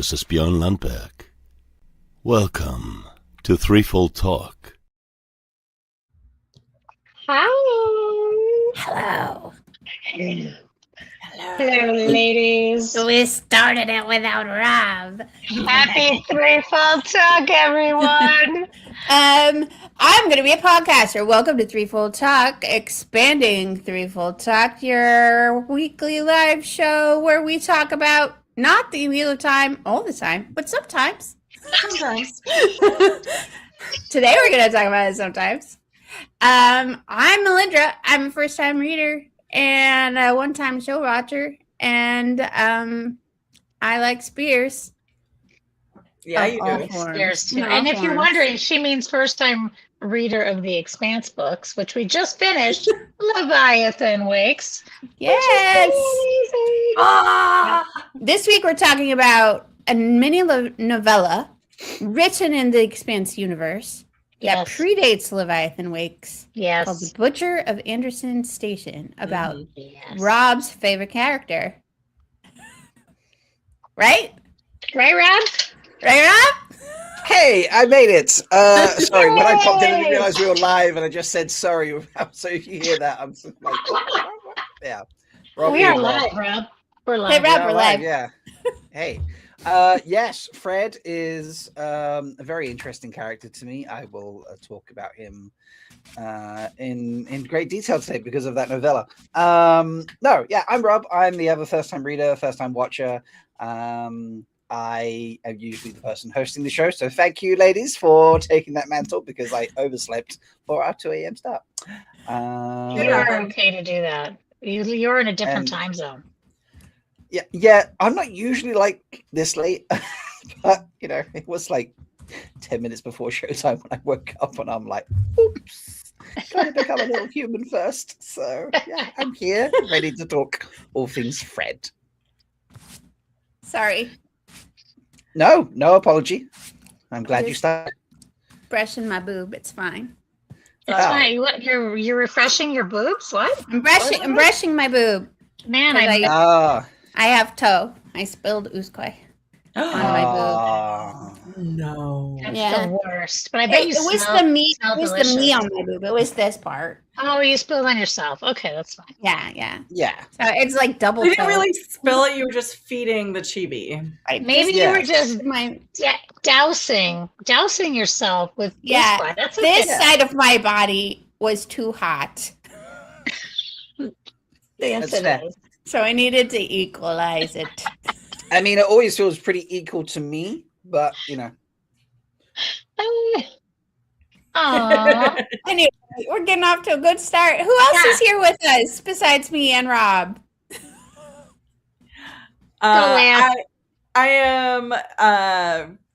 this is Björn Landberg. Welcome to Threefold Talk. Hi. Hello. Hello, ladies. We started it without Rob. Happy Threefold Talk, everyone. I'm going to be a podcaster. Welcome to Threefold Talk, expanding Threefold Talk, your weekly live show where we talk about not the Wheel of Time all the time, but sometimes. Sometimes. Today we're going to talk about it sometimes. I'm Melindhra. I'm a first-time reader and a one-time show watcher, and I like spears. Yeah, you do. Spears too. And if you're wondering, she means first-time reader of the Expanse books, which we just finished. Leviathan Wakes. Yes. This week we're talking about a mini novella written in the Expanse universe that predates Leviathan Wakes. Yes. Called The Butcher of Anderson Station, about Rob's favorite character. Right? Right, Rob? Right, Rob? Hey, I made it. Sorry, when I popped in, I didn't realize we were live, and I just said sorry. So if you hear that, I'm like, yeah. We are live, Rob. We're live. Hey, Rob, we're live. Yeah. Hey. Yes, Fred is a very interesting character to me. I will talk about him in great detail today because of that novella. I'm Rob. I'm the other first-time reader, first-time watcher. I am usually the person hosting the show, so thank you, ladies, for taking that mantle because I overslept for our 2 a.m. start. You are okay to do that. You're in a different time zone. Yeah, I'm not usually like this late, but it was like 10 minutes before showtime when I woke up, and I'm like, oops, gotta become a little human first. So yeah, I'm here, ready to talk all things Fred. Sorry. No apology. I'm glad you started. Brushing my boob, it's fine. It's fine. What, you're refreshing your boobs? What? I'm brushing my boob. Man, I have toe. I spilled Uskoi on my boob. No. That's the worst. But I bet it was the meat. It was the meat on my boob. It was this part. Oh, you spilled on yourself. Okay, that's fine. Yeah. So it's like double. You didn't really spill it. You were just feeding the chibi. Maybe you were just dousing yourself with Uskoi. That's okay. This side of my body was too hot. Yes, it is. So I needed to equalize it. I mean, it always feels pretty equal to me, but Aww. Anyway, we're getting off to a good start. Who else is here with us besides me and Rob? I am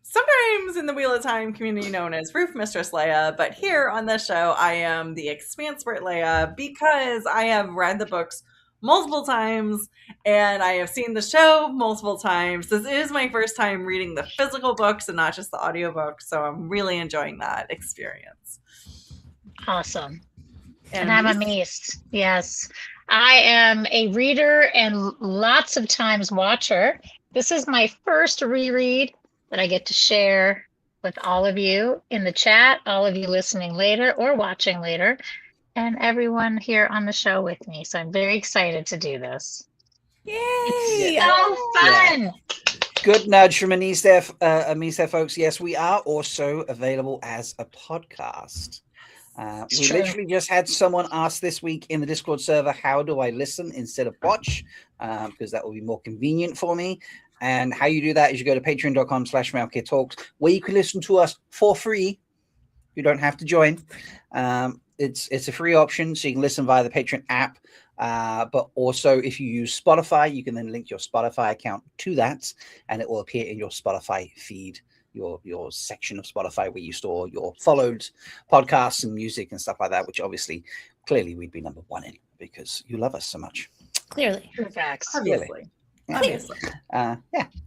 sometimes in the Wheel of Time community known as Roof Mistress Leigh-a, but here on this show, I am the Expanspert Leigh-a because I have read the books multiple times and I have seen the show multiple times. This is my first time reading the physical books and not just the audiobooks, so I'm really enjoying that experience. Awesome. And I'm amazed. Yes. I am a reader and lots of times watcher. This is my first reread that I get to share with all of you in the chat, all of you listening later or watching later, and everyone here on the show with me. So I'm very excited to do this. Yay! It's so fun. Yeah. Good nudge from Anise there, folks. Yes, we are also available as a podcast. We literally just had someone ask this week in the Discord server, how do I listen instead of watch? Because that will be more convenient for me. And how you do that is you go to patreon.com/MalkieriTalks, where you can listen to us for free. You don't have to join. It's a free option, so you can listen via the Patreon app. But also, if you use Spotify, you can then link your Spotify account to that, and it will appear in your Spotify feed, your section of Spotify where you store your followed podcasts and music and stuff like that, which clearly we'd be number one in because you love us so much. Clearly. True facts. Obviously.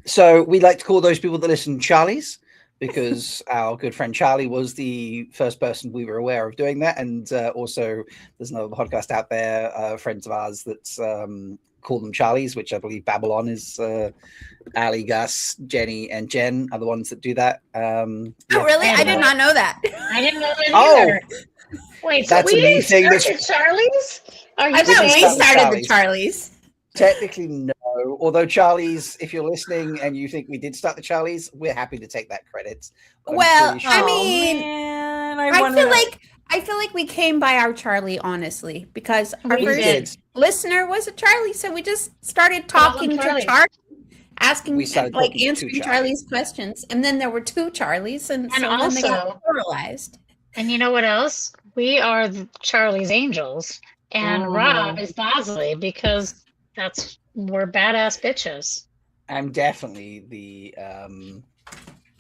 So we like to call those people that listen Charlies, because our good friend Charlie was the first person we were aware of doing that. And also there's another podcast out there, friends of ours, that's call them Charlies, which I believe Babylon is. Ali, Gus, Jenny, and Jen are the ones that do that. Oh, really? I did not know that. I didn't know that Oh, either. Wait, so that's a we new didn't thing start that's- at Charlie's? Are you I thought we saying- started the Charlies. Technically, no. Although Charlie's, if you're listening and you think we did start the Charlie's, we're happy to take that credit. But I'm Well, pretty sure- I mean, man, I feel like we came by our Charlie, honestly, because our We first did. listener was a Charlie, so we just started talking to Charlie. Charlie, asking, We started like, talking to answering two Charlie's questions, and then there were two Charlies, and so then they got also- pluralized. And you know what else? We are the Charlie's Angels, and Rob is Bosley because we're badass bitches. I'm definitely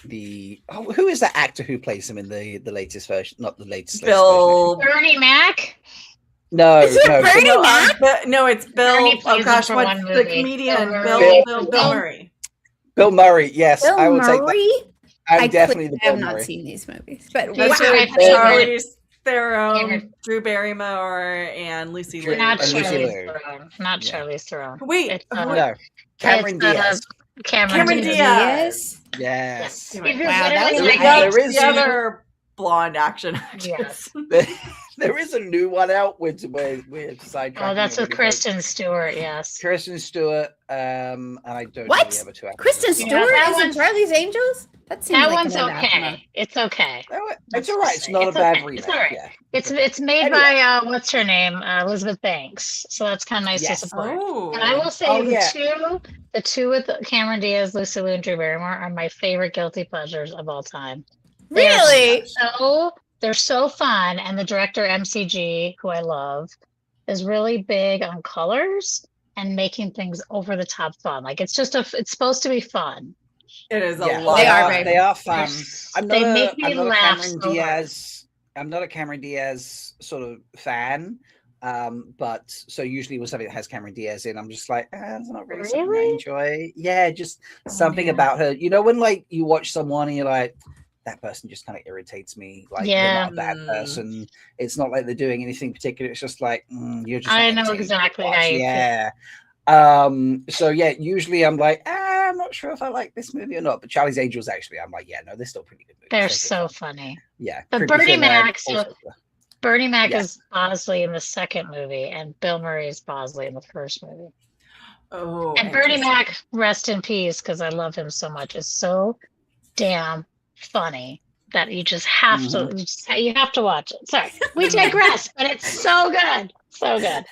who is that actor who plays him in the latest version? Not the latest. Bill. Bernie Mac. No, Is it no. Bernie No, Mac? no, it's Bill. Bernie Oh plays him gosh, for what's one the movie. comedian? Bill Bill Murray. Murray. Bill Murray. Yes, Bill I will take that. Murray? I'm I definitely the have Bill not Murray. seen these movies, but That's wow. right. Charlize Theron, Cameron. Drew Barrymore, and Lucy Drew- Liu. Not and Lucy Charlize Liu. Theron. Not Yeah. Charlize Theron. Wait, It's, who- No, Cameron it's, Diaz. Cameron Diaz. Yes. Yes. If you're Wow, that literally was like, great. There is- the other blonde action actress. Yes. There is a new one out with we're sidetracking. Oh, that's with already, but Kristen Stewart. Yes. Kristen Stewart, and I don't know What? the other two actors. Kristen Yeah, Stewart that is in one's- Charlie's Angels? That seems That like one's an anathema. okay. It's okay. No, it's all right. It's not It's a bad okay. remake. It's all right. Yeah. It's made Anyway. by what's her name, Elizabeth Banks. So that's kind of nice Yes. to support. Oh, And I will say Oh, the yeah. two with Cameron Diaz, Lucy Liu, and Drew Barrymore are my favorite guilty pleasures of all time. They are Really? they're so fun, and the director MCG, who I love, is really big on colors and making things over the top fun. Like it's supposed to be fun. it is a Yeah, lot. They are very They are fun. They make me I'm not a laugh Cameron so hard. Diaz. I'm not a Cameron Diaz sort of fan. But so usually with something that has Cameron Diaz in, I'm just like, it's not really something I Really? enjoy. Yeah, just something man. about her. You know, when like you watch someone and you're like, that person just kind of irritates me. Like they're not a bad person. It's not like they're doing anything particular. It's just like you're just. I not know entertaining to exactly how watch. you feel. Yeah. So yeah, usually I'm like, I'm not sure if I like this movie or not. But Charlie's Angels, actually, I'm like, yeah, no, they're still pretty good movies. They're good so fun. funny. Yeah. But Creepy Bernie Thin Mac, also- Bernie Mac Yeah. is Bosley in the second movie, and Bill Murray is Bosley in the first movie. Oh, And Bernie interesting. Mac, rest in peace, because I love him so much, is so damn funny that you just have you have to watch it. Sorry, we digress, but it's so good, so good.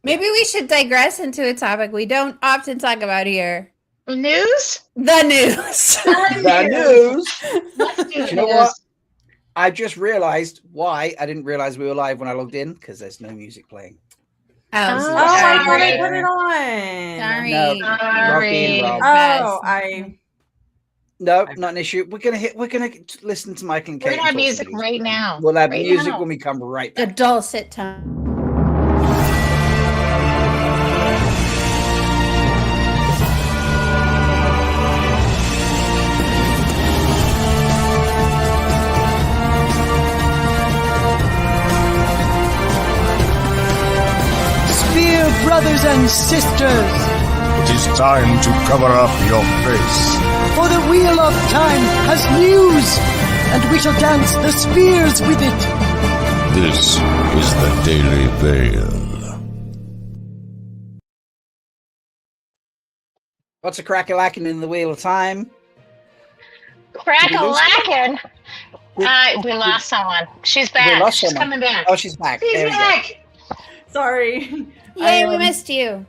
Maybe we should digress into a topic we don't often talk about here. News? The news. The news. Let's do You know news. what? I just realized why I didn't realize we were live when I logged in because there's no music playing. Oh, Oh, I thought Sorry. I put it on. sorry. No, logged in wrong. Oh, No, not an issue. We're gonna listen to Michael and We're Kate. gonna have and talk music some right now. We'll have Right music now. when we come right The back. dulcet tone. Spear brothers and sisters, It is time to cover up your face. for the wheel of time has news, and we shall dance the spears with it. This is the Daily Veil. What's a crack-a-lacking in the Wheel of Time? Crack-a-lackin'. We lost someone. She's back. lost She's someone. coming back. Oh, she's back. She's There we go. back. sorry. Yay, I, we missed you.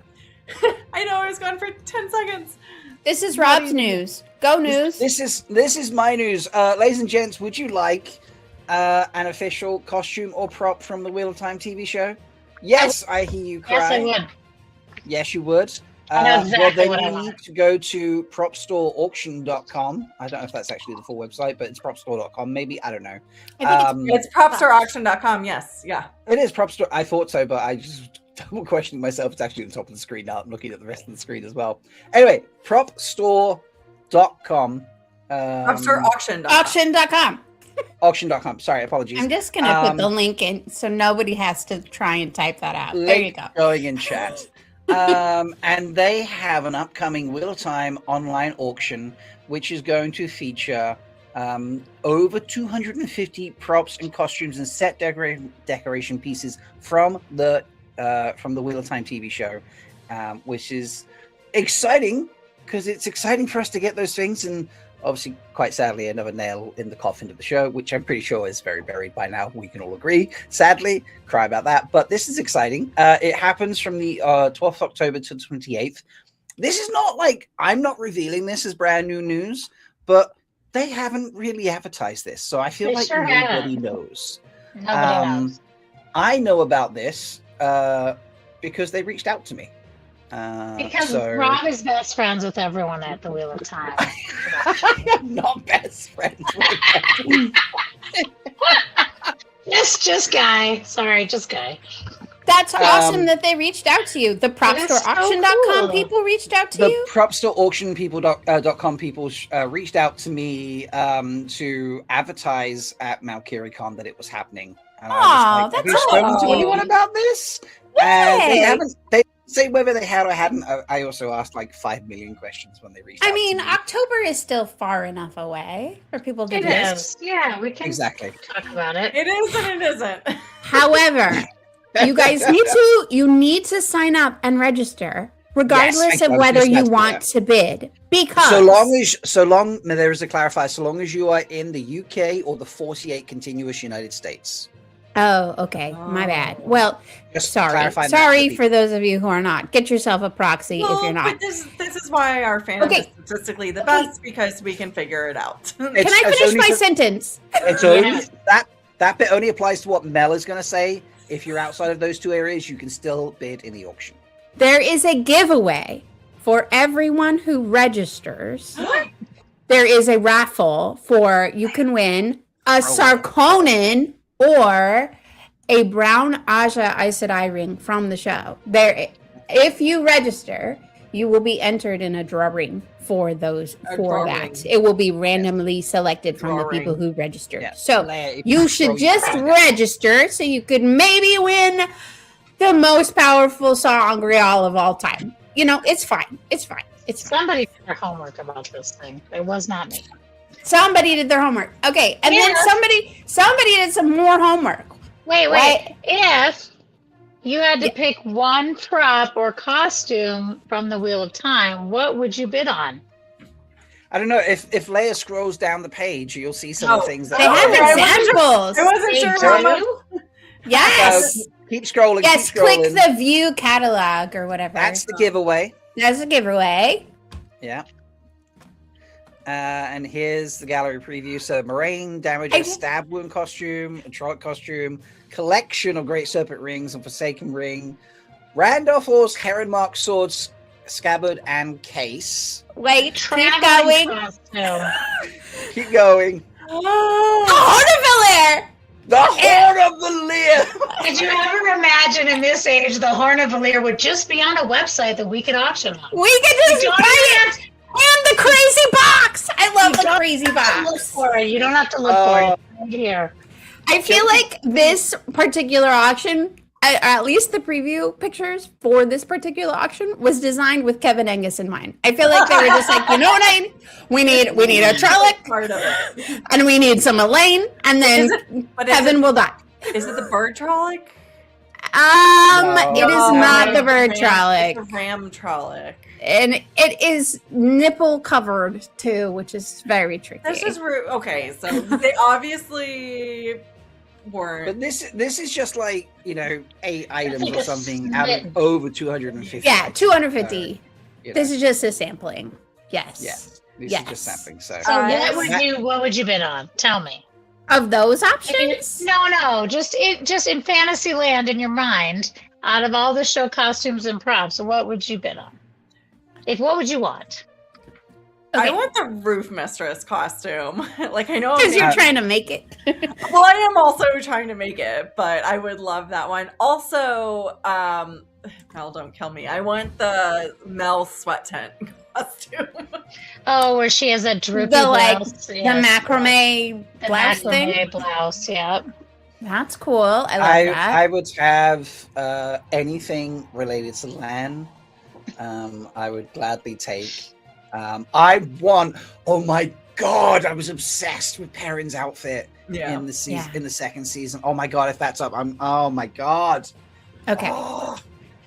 I know I was gone for 10 seconds. This is Rob's news. Go news. This is my news, ladies and gents. Would you like an official costume or prop from the Wheel of Time TV show? Yes, I hear you cry. Yes, I would. Yes, you would. I know exactly well, then what I you want. need to go to propstoreauction.com. I don't know if that's actually the full website, but it's propstore.com. Maybe, I don't know. I think It's propstoreauction.com. Yes. Yeah. It is propstore. I thought so, but I just double questioning myself. It's actually at the top of the screen now. I'm looking at the rest of the screen as well. Anyway, propstore.com. Propstoreauction.com. auction.com. Auction.com. Sorry, apologies. I'm just gonna put the link in so nobody has to try and type that out. There you Link go. going in chat. And they have an upcoming Wheel of Time online auction, which is going to feature over 250 props and costumes and set decoration pieces from the Wheel of Time TV show, which is exciting because it's exciting for us to get those things. And obviously, quite sadly, another nail in the coffin of the show, which I'm pretty sure is very buried by now. We can all agree. Sadly, cry about that. But this is exciting. It happens from the 12th October to 28th. This is not like, I'm not revealing this as brand new news, but they haven't really advertised this. So I feel They like sure nobody haven't. knows. Nobody knows. I know about this because they reached out to me. Because so... Rob is best friends with everyone at the Wheel of Time. I'm not best friends with them. Just Guy. Sorry, just Guy. That's awesome that they reached out to you. The PropStoreAuction.com cool. people reached out to The you? PropStoreAuctionPeople.com people reached out to me to advertise at MalkieriCon that it was happening. And I was like, that's have you spoken to cool. anyone about this? And they haven't. They say whether they had or hadn't. I also asked like 5 million questions when they reached out. I mean, to me. October is still far enough away for people to It do this. is. Yeah, we can Exactly. talk about it. It is and it isn't. However, you guys need to sign up and register regardless Yes, of I was whether just you about to do want that. to bid. Because so long there is a clarifier, so long as you are in the UK or the 48 continuous United States. Oh, okay. My bad. Well, Just sorry. clarify that Sorry for for those of you who are not. Get yourself a proxy if you're not. But this is why our fandom Okay. is statistically the best, because we can figure it out. Can I finish my sentence? It's only that bit only applies to what Mel is going to say. If you're outside of those two areas, you can still bid in the auction. There is a giveaway for everyone who registers. There is a raffle for you can win a Sarkonin or a brown Aja Aes Sedai ring from the show. There, if you register, you will be entered in a drawing for those for that. It will be randomly selected from the people who registered. Yeah. So Leigh-a, if you scroll should just down. register so you could maybe win the most powerful sangreal of all time. You know, it's fine. It's fine. It's fine. Somebody did their homework about this thing. It was not me. Somebody did their homework. Okay, and then somebody did some more homework. Wait. Right. If you had to pick one prop or costume from the Wheel of Time, what would you bid on? I don't know if Leia scrolls down the page, you'll see some of the things that They have examples. I wasn't They sure how much. do? Yes. Keep scrolling. Yes, keep scrolling. click the view catalog or whatever. That's the giveaway. That's a giveaway. Yeah. And here's the gallery preview. So Moraine damages stab wound costume, a Trolloc costume, collection of Great Serpent rings and Forsaken ring, Randolph Orr's Heron Mark swords, scabbard and case. Wait, keep Traveling going. costume. Keep going. Hornevalier! The Horn of the Lear. Did you ever imagine in this age the Horn of Valir would just be on a website that we could auction on? We can just You don't buy it! And the crazy box! I love the don't crazy Look box. for it. You don't have to look for it. It's right here. I feel like this particular auction, at least the preview pictures for this particular auction, was designed with Kevin Angus in mind. I feel like they were just like, you know what I mean? We need a Trolloc, Part of it. and we need some Elaine, and then Kevin will die. Is it the bird Trolloc? It is not the bird It's Trolloc. a ram Trolloc. And it is nipple covered too, which is very tricky. This is okay. So they obviously weren't. But this is just like, 8 items like or a something out of smidgen. over 250. Yeah, 250. You know. This is just a sampling. Yes. Yeah. This Yes. is just sampling. So What would you bid on? Tell me. Of those options? No. Just in Fantasyland in your mind, out of all the show costumes and props, what would you bid on? What would you want? I want the roof mistress costume. Like, I know Because you're trying to make it. well, I am also trying to make it, but I would love that one. Also, Mel, don't kill me. I want the Mel sweat tent costume. Oh, where she has a droopy The blouse. the macrame The blouse macrame thing. blouse, yeah. That's cool. I like that. I would have anything related to Lan I would gladly take. I want. Oh my god! I was obsessed with Perrin's outfit in the season, in the second season. Oh my god! If that's up, oh my god! Okay. Oh,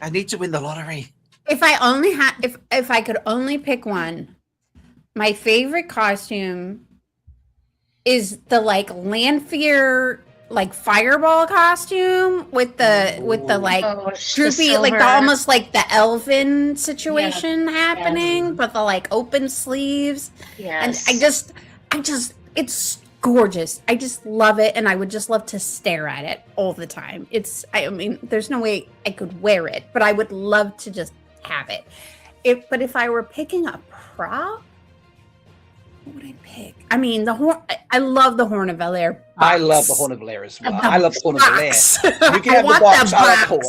I need to win the lottery. If I only had, if I could only pick one, my favorite costume is the like Lanfear like fireball costume with the like droopy, like the, almost like the elven situation happening, but the like open sleeves. Yes. And I just, it's gorgeous. I just love it, and I would just love to stare at it all the time. I mean, there's no way I could wear it, but I would love to just have it. But if I were picking a prop, what would I pick? I mean, I love the Horn of Valere box. I love the Horn of Valere as well. I love the Horn of Valere. You can have the box. I like horn.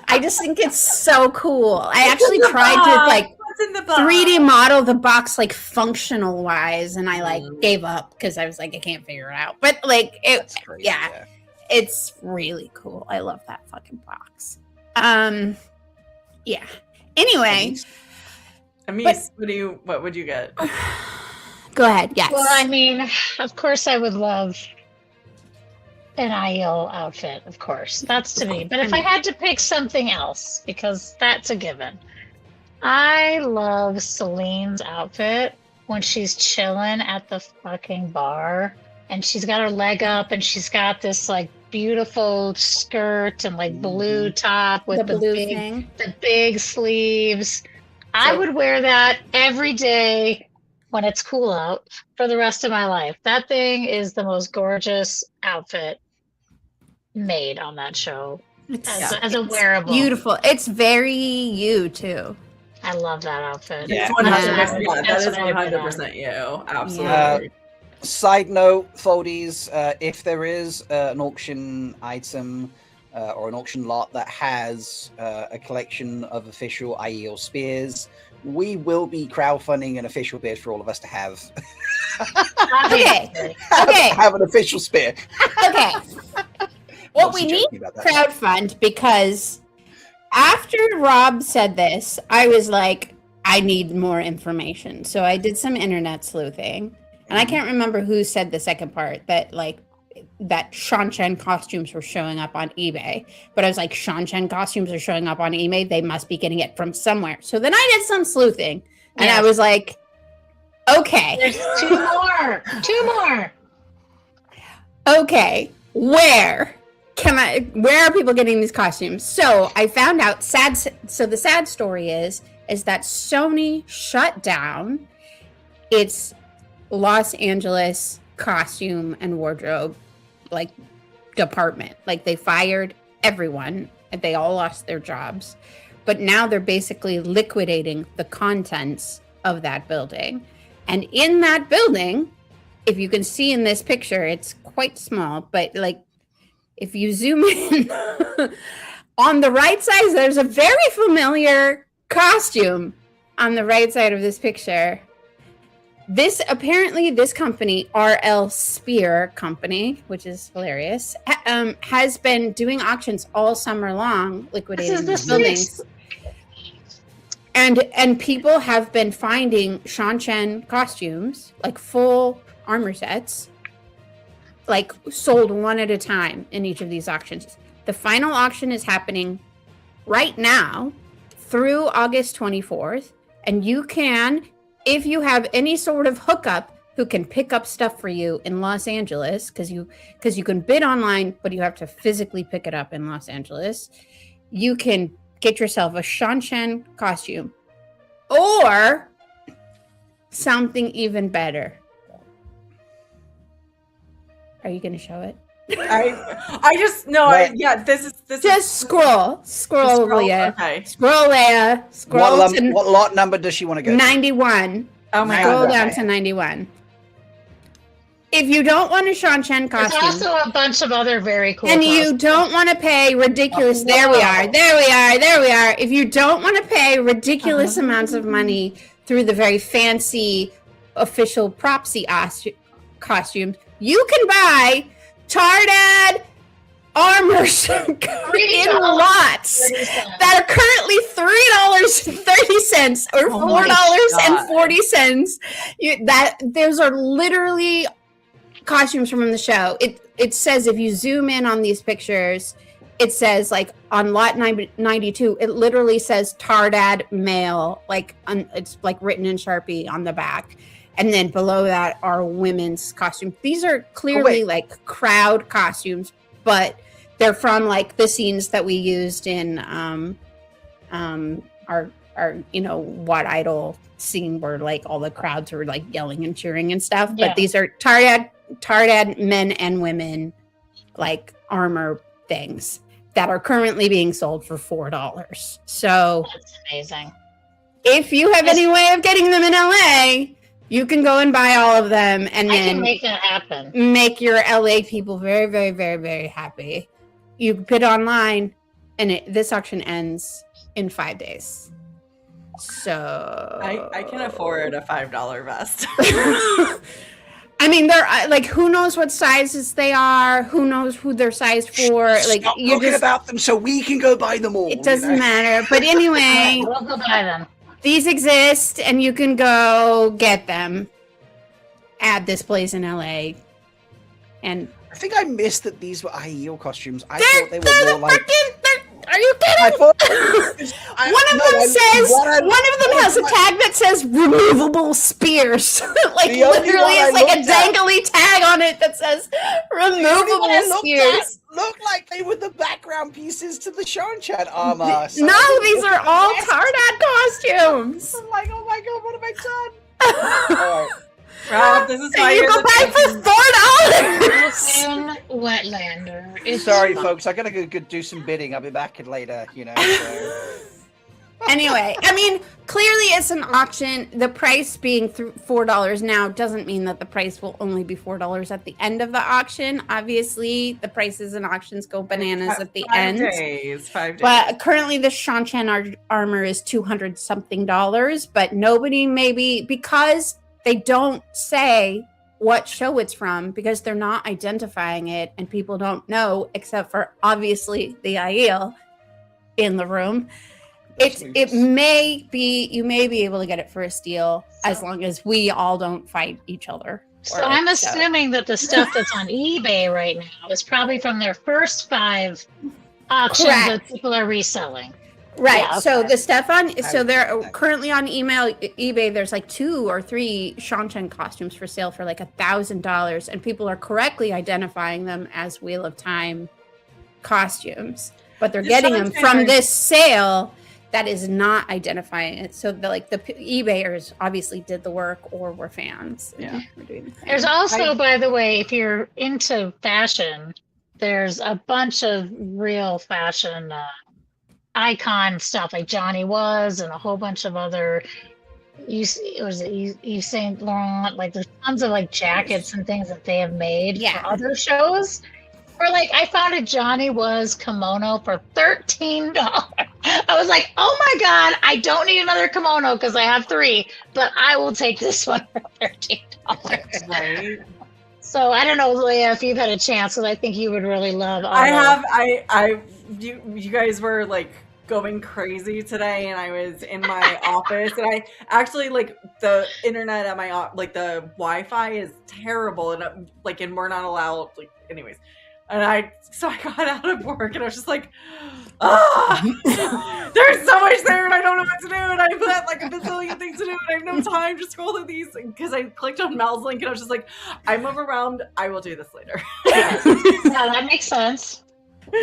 I just think it's so cool. I actually tried to like in the box? 3D model the box like functional wise, and I like gave up because I was like, I can't figure it out. But like it, yeah, it's really cool. I love that fucking box. Yeah. Anyway, Amis, what would you get? Go ahead. Yes. Well, I mean, of course, I would love an Aiel outfit. Of course, that's to me. But if I had to pick something else, because that's a given, I love Celine's outfit when she's chilling at the fucking bar, and she's got her leg up, and she's got this like beautiful skirt and like blue top with the big sleeves. I would wear that every day when it's cool out for the rest of my life. That thing is the most gorgeous outfit made on that show as a wearable. Beautiful. It's very you too. I love that outfit. Yeah, 100%. That is 100% you. Absolutely. Side note, Foldies, if there is an auction item or an auction lot that has a collection of official Aiel spears, we will be crowdfunding an official bid for all of us to have. Okay. Have an official spear. Okay. What we need to crowdfund, because after Rob said this, I was like, I need more information. So I did some internet sleuthing. And I can't remember who said the second part that Shan-Chen costumes were showing up on eBay. But I was like, Shan-Chen costumes are showing up on eBay. They must be getting it from somewhere. So then I did some sleuthing. And I was like, okay. There's two more. Okay. Where are people getting these costumes? So I found out so the sad story is that Sony shut down its Los Angeles costume and wardrobe department. Like they fired everyone and they all lost their jobs. But now they're basically liquidating the contents of that building. And in that building, if you can see in this picture, it's quite small, but like if you zoom in on the right side, there's a very familiar costume on the right side of this picture. This company, RL Spear Company, which is hilarious, has been doing auctions all summer long, liquidating these buildings. And people have been finding Shan-Chen costumes, like full armor sets, like sold one at a time in each of these auctions. The final auction is happening right now through August 24th, and you can, if you have any sort of hookup who can pick up stuff for you in Los Angeles, because you can bid online, but you have to physically pick it up in Los Angeles, you can get yourself a Shan-Chen costume or something even better. Are you going to show it? I just no. This is just scroll, Leigh-a. Okay. Scroll, Leigh-a. Scroll. What lot number does she want to go? 91. Oh my Scroll God. down to 91. If you don't want a Shan-Chen costume, there's also a bunch of other very cool. and you don't want to pay ridiculous. There we are. If you don't want to pay ridiculous amounts of money through the very fancy official propsy costumes, you can buy Tardad armors in lots that are currently cents or Oh my $4.40. Those are literally costumes from the show. It says, if you zoom in on these pictures, it says, like, on lot 92, it literally says Tardad male, like, it's like written in Sharpie on the back. And then below that are women's costumes. These are clearly like crowd costumes, but they're from like the scenes that we used in our What Idol scene where like all the crowds were like yelling and cheering and stuff. Yeah. But these are Tardad men and women like armor things that are currently being sold for $4. So That's amazing. if you have any way of getting them in LA, you can go and buy all of them and I then can make that happen. make your LA people very, very, very, very happy. You can put it online, and this auction ends in 5 days. So I can afford a $5 vest. I mean, they're like, who knows what sizes they are? Who knows who they're sized for? Like, Stop you talking just about them so we can go buy them all. it doesn't matter. But anyway, We'll go buy them. these exist, and you can go get them at this place in LA. And I think I missed that these were IEL costumes. I they're thought they were more like. are you kidding? I thought One of them has a tag that says removable spears. Like The only literally one I it's like a looked at- dangly tag on it that says removable spears. Looked like they were the background pieces to the Shanchan armor. So No, these are all Tardad costumes. I'm like, oh my god, what have I done? All right. Rob, this is why You you're go the buy for $4. In Wetlander. It's Sorry, fun. folks. I gotta go do some bidding. I'll be back later. So. Anyway, I mean, clearly it's an auction. The price being $4 now doesn't mean that the price will only be $4 at the end of the auction. Obviously, the prices in auctions go bananas at the end. 5 days. But currently the Shanchan armor is $200 something. But nobody maybe, because they don't say what show it's from, because they're not identifying it and people don't know, except for obviously the IEL in the room. It may be, you may be able to get it for a steal as long as we all don't fight each other. So I'm assuming that the stuff that's on eBay right now is probably from their first 5 auctions Correct. that people are reselling. Right. Yeah, So okay. the stuff so they're currently on eBay. There's like 2 or 3 Shanchan costumes for sale for like $1,000, and people are correctly identifying them as Wheel of Time costumes, but they're getting them from this sale that is not identifying it. So the eBayers obviously did the work or were fans. Yeah. We're doing the thing. There's also, by the way, if you're into fashion, there's a bunch of real fashion icon stuff like Johnny Was and a whole bunch of other Yves Saint Laurent, like there's tons of like jackets and things that they have made for other shows. Or like I found a Johnny Was kimono for $13. I was like, oh my god, I don't need another kimono because I have 3, but I will take this one for $13. Right. So I don't know, Leigh-a, if you've had a chance, because I think you would really love. You guys were like going crazy today, and I was in my office, and I actually like the internet at my the Wi-Fi is terrible, and and we're not allowed anyways. And I got out of work, and I was just like, there's so much there, and I don't know what to do, and I've got like a bazillion things to do, and I have no time to scroll through these, because I clicked on Mel's link, and I was just like, I'm overwhelmed, I will do this later. Yeah, that makes sense.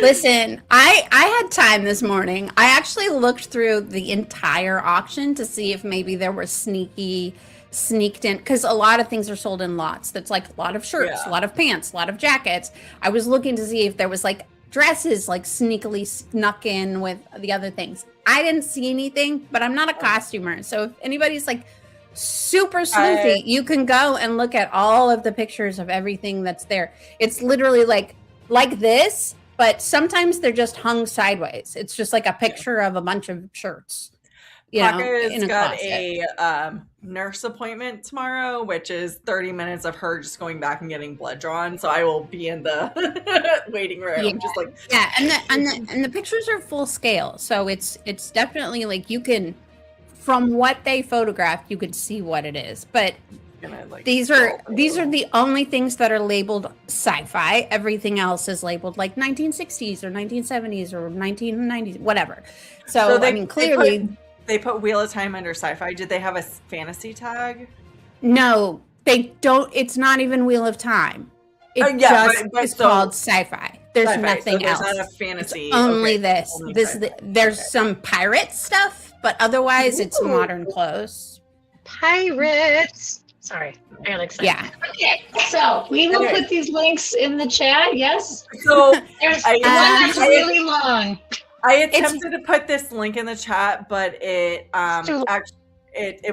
Listen, I had time this morning. I actually looked through the entire auction to see if maybe there were sneaked in, because a lot of things are sold in lots. That's like a lot of shirts, a lot of pants, a lot of jackets. I was looking to see if there was like dresses like sneakily snuck in with the other things. I didn't see anything, but I'm not a costumer, so if anybody's like super sleuthy, you can go and look at all of the pictures of everything that's there. It's literally like this, but sometimes they're just hung sideways. It's just like a picture of a bunch of shirts. Paka's got a nurse appointment tomorrow, which is 30 minutes of her just going back and getting blood drawn. So I will be in the waiting room, just like and the pictures are full scale, so it's definitely like you can from what they photographed, you could see what it is. But Like, these are the only things that are labeled sci-fi. Everything else is labeled like 1960s or 1970s or 1990s, whatever. So I mean, clearly they put Wheel of Time under sci-fi. Did they have a fantasy tag? no, they don't. It's not even Wheel of Time. It is called sci-fi. There's nothing else. There's not a fantasy. It's only this. There's some pirate stuff, but otherwise it's modern clothes. Pirates. Sorry, I got excited. Yeah. Okay, so we will put these links in the chat. Yes. So there's one that's really long. I attempted to put this link in the chat, but it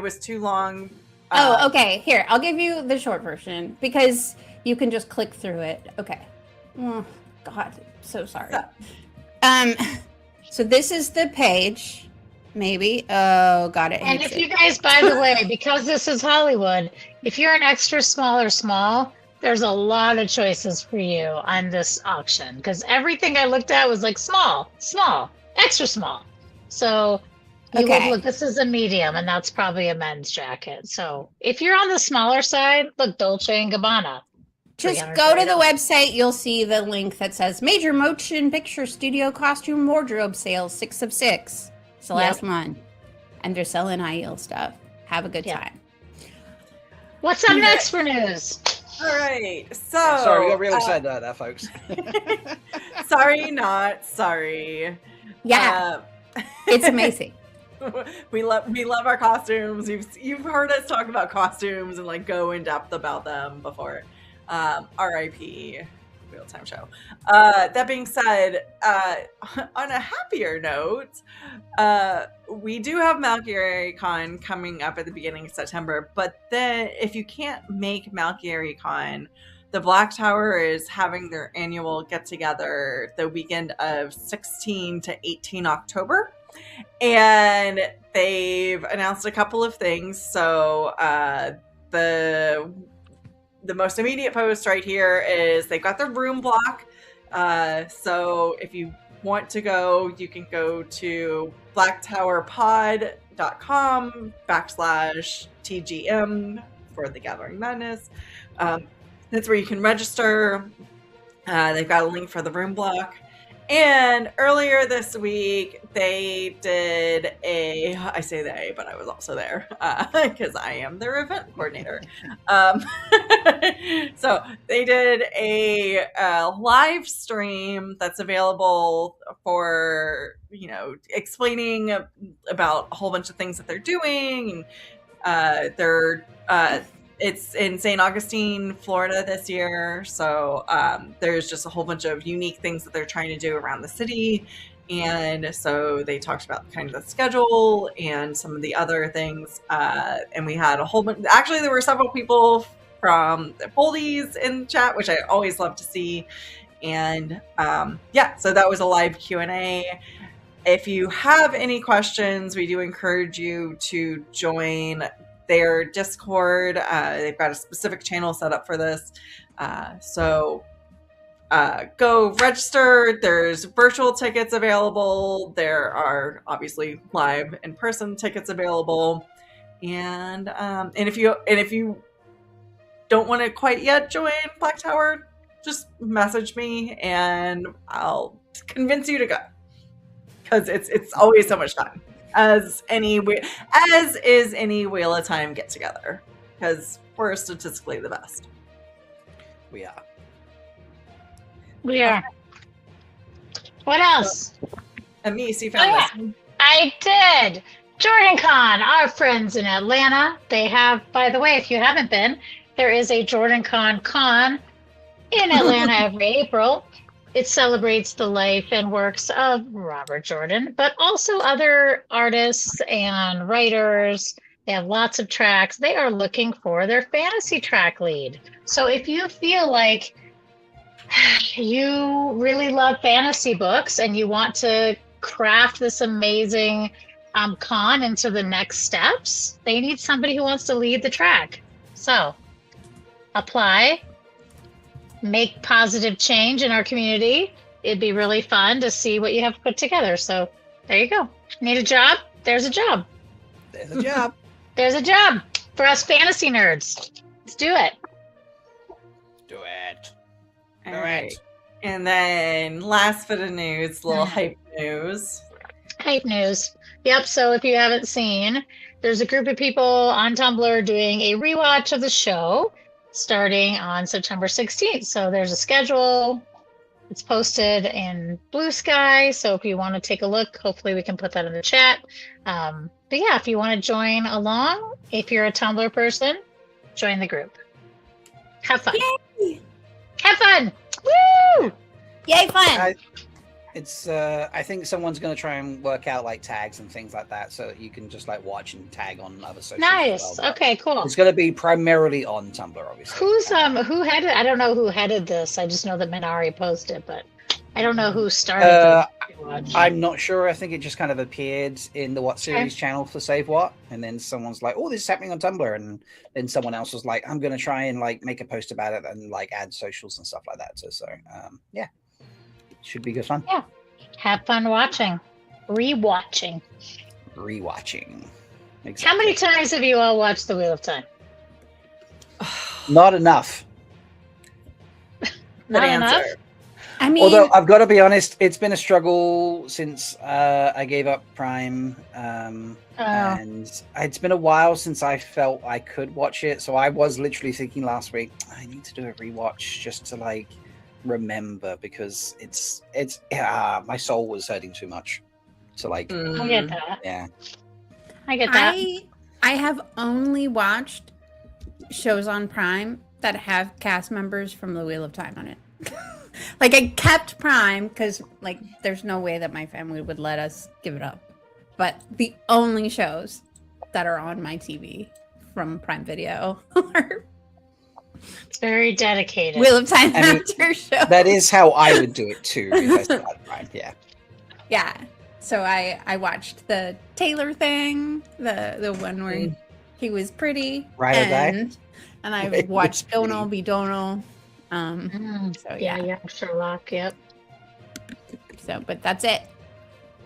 was too long. Okay. Here, I'll give you the short version because you can just click through it. Okay. Oh, God, so sorry. So this is the page. Maybe. Oh, got it. And if you guys, by the way, because this is Hollywood, if you're an extra small or small, there's a lot of choices for you on this auction because everything I looked at was like small, extra small. So you would look, this is a medium, and that's probably a men's jacket. So if you're on the smaller side, look, Dolce & Gabbana. Just go to the website. You'll see the link that says Major Motion Picture Studio Costume Wardrobe Sales 6 of 6. It's the last one. And they're selling high heel stuff. Have a good time. What's up next for news? All right. So sorry, we got real excited about that, folks. Sorry, not sorry. Yeah. It's amazing. We love our costumes. You've heard us talk about costumes and like go in depth about them before. R.I.P. Wheel Time Show. That being said, on a happier note, we do have MalkieriCon coming up at the beginning of September. But then, if you can't make MalkieriCon, the Black Tower is having their annual get together the weekend of 16 to 18 October. And they've announced a couple of things. So the most immediate post right here is they've got the room block. So if you want to go, you can go to blacktowerpod.com/TGM for the Gathering Madness. That's where you can register. They've got a link for the room block. And earlier this week, they did I say they, but I was also there because I am their event coordinator. So they did a live stream that's available for, explaining about a whole bunch of things that they're doing. It's in St. Augustine, Florida this year. So there's just a whole bunch of unique things that they're trying to do around the city. And so they talked about kind of the schedule and some of the other things. And we had a whole bunch. Actually, there were several people from the Foldies in the chat, which I always love to see. And so that was a live Q&A. If you have any questions, we do encourage you to join their Discord. They've got a specific channel set up for this. So go register. There's virtual tickets available. There are obviously live in-person tickets available. And if you don't want to quite yet join Black Tower, just message me and I'll convince you to go. Because it's always so much fun. As is any Wheel of Time get together, because we're statistically the best. We are. What else? Amis, you found this. I did. JordanCon, our friends in Atlanta. They have, by the way, if you haven't been, there is a JordanCon in Atlanta every April. It celebrates the life and works of Robert Jordan, but also other artists and writers. They have lots of tracks. They are looking for their fantasy track lead. So if you feel like you really love fantasy books and you want to craft this amazing con into the next steps, they need somebody who wants to lead the track. So apply. Make positive change in our community. It'd be really fun to see what you have put together. So there you go. Need a job? There's a job. There's a job. There's a job for us fantasy nerds. Let's do it. Do it. All All right. right. And then last bit of news, little hype news. Hype news. Yep. So if you haven't seen, there's a group of people on Tumblr doing a rewatch of the show starting on September 16th. So there's a schedule. It's posted in BlueSky. So if you want to take a look, hopefully we can put that in the chat. But yeah, if you want to join along, if you're a Tumblr person, join the group. Have fun. Yay! Have fun. Woo! Yay, fun! I think someone's going to try and work out like tags and things like that, so that you can just like watch and tag on other socials. Nice. As well. Okay, cool. It's going to be primarily on Tumblr, obviously. Who headed? I don't know who headed this. I just know that Minari posted, but I don't know who started the rewatch. I'm not sure. I think it just kind of appeared in the What Series channel for Save What, and then someone's like, "Oh, this is happening on Tumblr," and then someone else was like, "I'm going to try and like make a post about it and like add socials and stuff like that." So yeah, should be good fun. Yeah. Have fun watching. Rewatching. Rewatching. Exactly. How many times have you all watched The Wheel of Time? Not enough. Not enough? I mean, Although I've got to be honest, it's been a struggle since I gave up Prime, and it's been a while since I felt I could watch it. So I was literally thinking last week, I need to do a rewatch just to like remember, because it's my soul was hurting too much. So like, I get that. yeah, I get that. I have only watched shows on Prime that have cast members from The Wheel of Time on it. Like, I kept Prime because like there's no way that my family would let us give it up. But the only shows that are on my TV from Prime Video are It's very dedicated. Wheel of Time I mean, after show. that is how I would do it too if I still had Prime. Yeah. Yeah. So I watched the Taylor thing, the one where he was pretty, Ride or Die? and I He watched was Donal be Donal. So yeah, Sherlock. Yep. So, but that's it.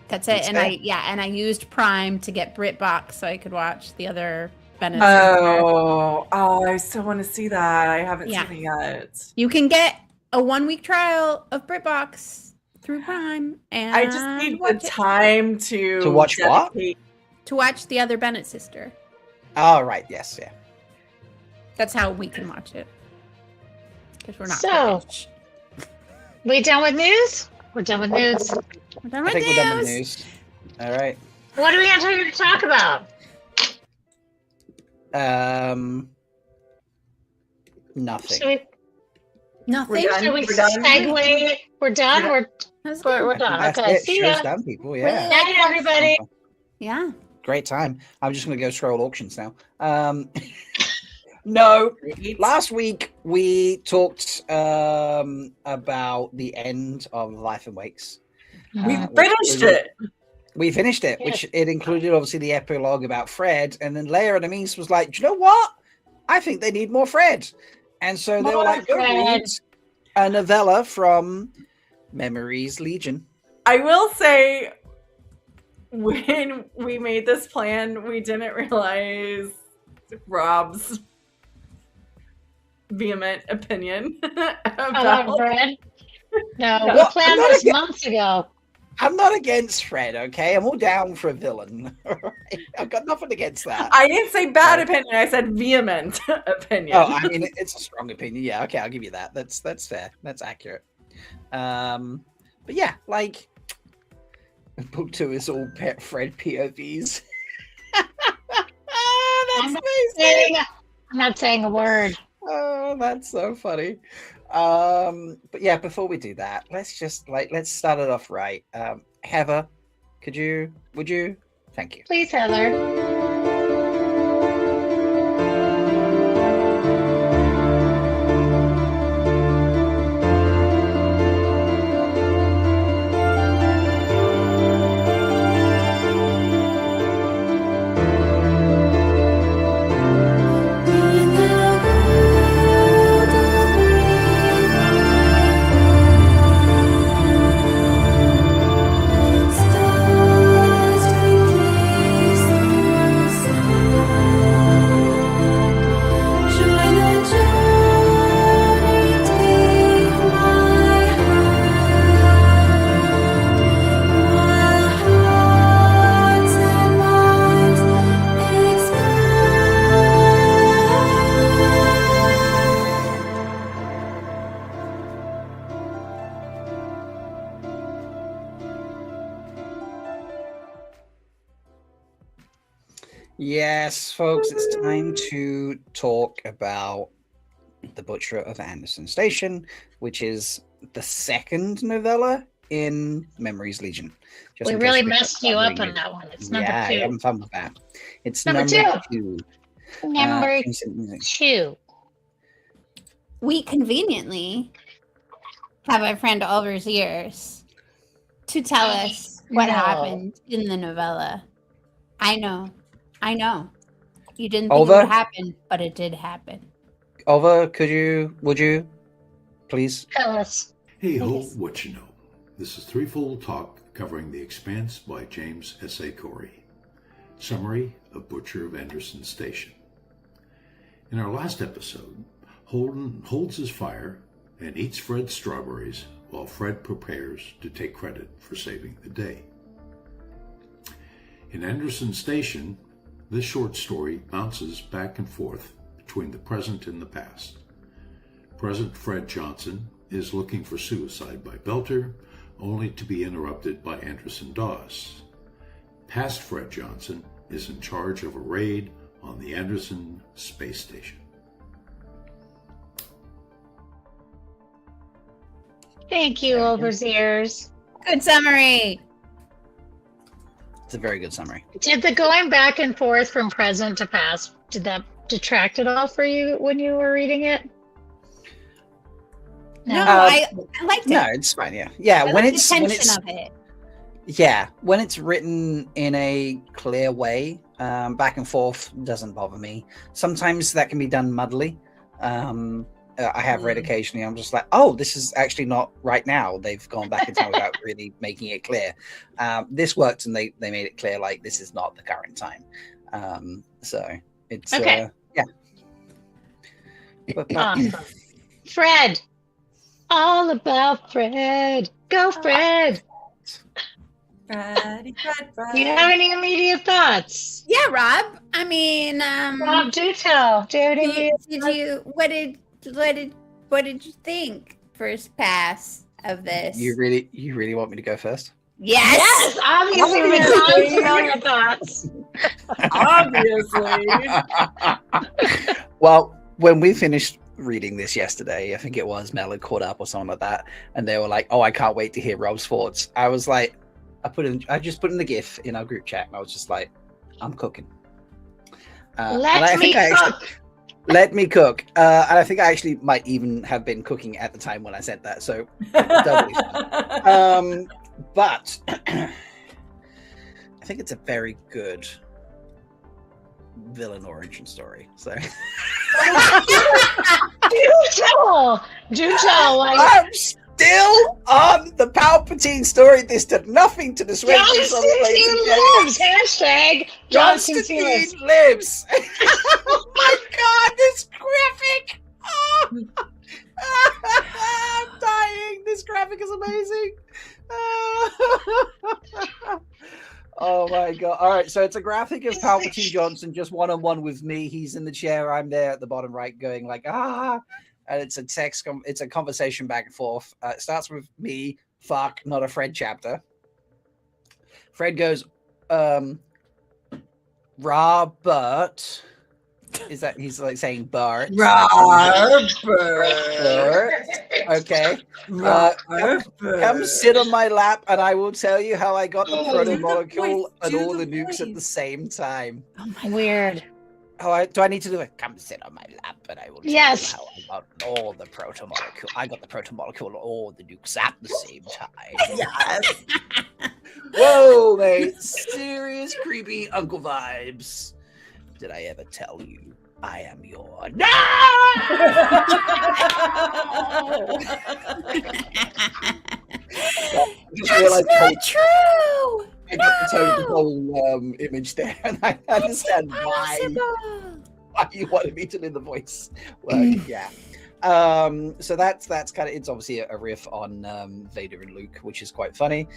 That's it. And I used Prime to get BritBox so I could watch the other Bennett. Oh, I still want to see that. I haven't Yeah. seen it yet. You can get a 1-week trial of BritBox through Prime, and I just need the watch it. time to watch what? dedicate- To watch the other Bennett sister. Oh right. Yes. Yeah. That's how we can watch it. Because we're not. So- British. We done with news? We're done with news. We're done I with think we're done with news. news. All right. What do we have to talk about? Nothing. Should we, Nothing. We're done. should we We're done. segue? We're done. Yeah. We're done. That's Okay. it. See Show's ya. done, people. Really Yeah. Night, everybody. Yeah. Great time. I'm just going to go scroll auctions now. No, last week we talked about the end of Life and Wakes. We which finished was- it. We finished it, which it included obviously the epilogue about Fred, and then Leigh-a and Amis was like, "Do you know what? I think they need more Fred," and so they were More like, "Go Fred. read a novella from Memories Legion." I will say, when we made this plan, we didn't realize Rob's vehement opinion About about Fred? No, we What? planned I'm not this against- months ago. I'm not against Fred, okay? I'm all down for a villain. I've got nothing against that. I didn't say bad opinion. I said vehement opinion. Oh, I mean, it's a strong opinion. Yeah, okay, I'll give you that. That's fair. That's accurate. But yeah, like book 2 is all pet Fred POVs. That's amazing. I'm not saying a word. Oh, that's so funny. But yeah, before we do that, let's start it off right. Heather, would you? Thank you. Please, Heather. Yes, folks, it's time to talk about The Butcher of Anderson Station, which is the second novella in Memories Legion. We really messed you up on that one. It's number 2. Yeah, having fun with that. It's Number number 2. 2. Number 2. We conveniently have our friend Oliver's ears to tell us what happened in the novella. I know. You didn't think it would happen, but it did happen. Oliver, would you, please? Tell us. Hey ho, what you know. This is Threefold Talk covering The Expanse by James S.A. Corey. Summary of Butcher of Anderson Station. In our last episode, Holden holds his fire and eats Fred's strawberries while Fred prepares to take credit for saving the day. In Anderson Station, this short story bounces back and forth between the present and the past. Present Fred Johnson is looking for suicide by Belter, only to be interrupted by Anderson Dawes. Past Fred Johnson is in charge of a raid on the Anderson space station. Thank you, Overseers. Good summary. It's a very good summary. Did the going back and forth from present to past, did that detract at all for you when you were reading it? No, I liked it. No, it's fine. Yeah. I when like it's the when tension it's of it. when it's written in a clear way, back and forth doesn't bother me. Sometimes that can be done muddily. I have read occasionally. I'm just like, oh, this is actually not right now. They've gone back in time without really making it clear. This worked, and they made it clear like this is not the current time. So it's okay. But, Awesome. Fred. All about Fred. Go, Fred. Fred. Do you have any immediate thoughts? Yeah, Rob. I mean, Rob, do tell. Do you have any what did you think first pass of this? you really want me to go first? Yes. Obviously, we want to know your thoughts. Obviously. Well, when we finished reading this yesterday, I think it was Mel had caught up or something like that, and they were like, "Oh, I can't wait to hear Rob's thoughts." I was like, I just put in the GIF in our group chat, and I was just like, "I'm cooking." Let me cook. And I think I actually might even have been cooking at the time when I said that. So, doubly fun. But I think it's a very good villain origin story. So do tell. Like, I'm still on the Palpatine story. This did nothing to dissuade me from Constantine lives. Hashtag Constantine lives. Oh my god, this graphic! Oh. I'm dying. This graphic is amazing. Oh my god. All right, so it's a graphic of Palpatine Johnson just one-on-one with me. He's in the chair, I'm there at the bottom right going like, and it's a text, it's a conversation back and forth. It starts with me, fuck, not a Fred chapter. Fred goes, Robert. Is that he's like saying Bart? Robert. Okay. Come sit on my lap, and I will tell you how I got the proto-molecule and all the nukes at the same time. Oh my weird. Oh, do I need to do it? Come sit on my lap, and I will tell you how I got all the proto-molecule. I got the proto-molecule and all the nukes at the same time. Yes. Whoa, mate. Serious creepy uncle vibes. Did I ever tell you I am your no? That's not true. I got the whole image there, and I understand why you wanted me to do the voice work. Yeah. So that's kind of, it's obviously a riff on Vader and Luke, which is quite funny.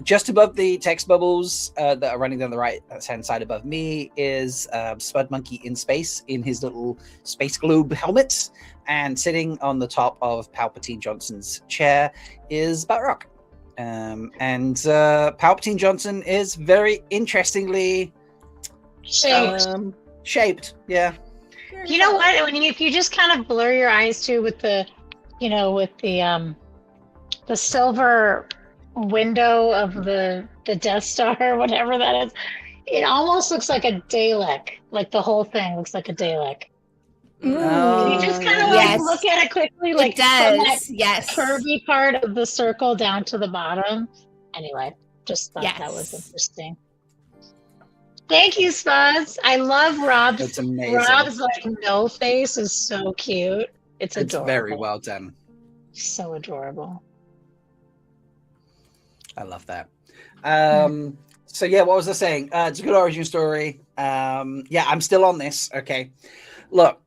Just above the text bubbles that are running down the right hand side above me is Spud Monkey in space in his little space globe helmet, and sitting on the top of Palpatine Johnson's chair is Batroc. And Palpatine Johnson is very interestingly Shaped. Shaped, yeah. You know what? If you just kind of blur your eyes too with the, the silver window of the Death Star or whatever that is, it almost looks like a Dalek. Like the whole thing looks like a Dalek. Oh, You just kind of yes. look at it quickly, like It does. from that Yes. curvy part of the circle down to the bottom. Anyway, just thought that was Yes. interesting. Thank you, Spuzz. I love Rob's. That's amazing. Rob's like no face is so cute. It's adorable. Very well done. So adorable. I love that. So yeah, what was I saying? It's a good origin story. Yeah, I'm still on this. Okay, look,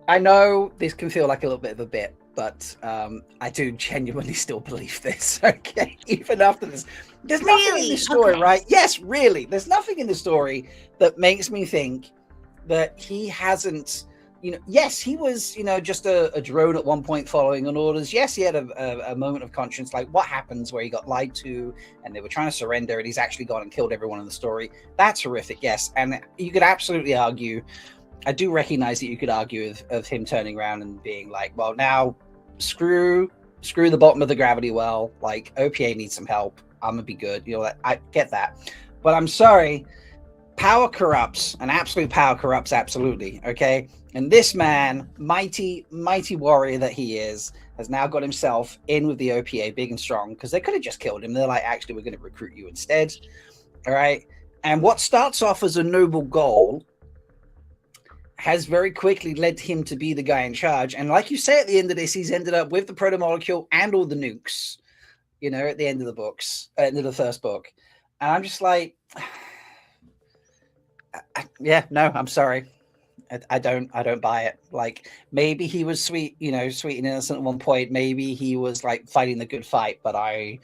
I know this can feel like a little bit of a bit, but I do genuinely still believe this. Okay, even after this, there's nothing in this story, right? Yes, really, there's nothing in the story that makes me think that he hasn't. Yes, he was, just a drone at one point following on orders. Yes, he had a moment of conscience, like what happens where he got lied to and they were trying to surrender and he's actually gone and killed everyone in the story. That's horrific, yes. And you could absolutely argue, I do recognize that you could argue of him turning around and being like, well, now screw the bottom of the gravity well, like OPA needs some help. I'm going to be good. I get that. But I'm sorry, power corrupts, and absolute power corrupts absolutely, okay? And this man, mighty warrior that he is, has now got himself in with the OPA big and strong, because they could have just killed him. They're like, actually, we're going to recruit you instead. All right. And what starts off as a noble goal has very quickly led him to be the guy in charge. And like you say, at the end of this, he's ended up with the proto-molecule and all the nukes, at the end of the books, end of the first book. And I'm just like, I'm sorry. I don't buy it. Like, maybe he was sweet and innocent at one point. Maybe he was like fighting the good fight, but I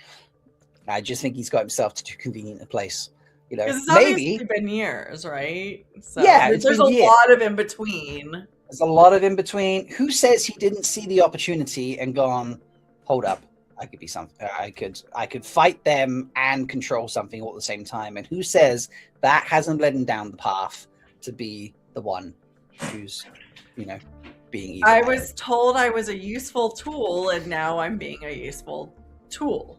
just think he's got himself to too convenient a place. It's obviously been years, right? So yeah, there's a lot of in between. There's a lot of in between. Who says he didn't see the opportunity and gone, hold up, I could be something. I could fight them and control something all at the same time. And who says that hasn't led him down the path to be the one who's, being evil? I was told I was a useful tool, and now I'm being a useful tool.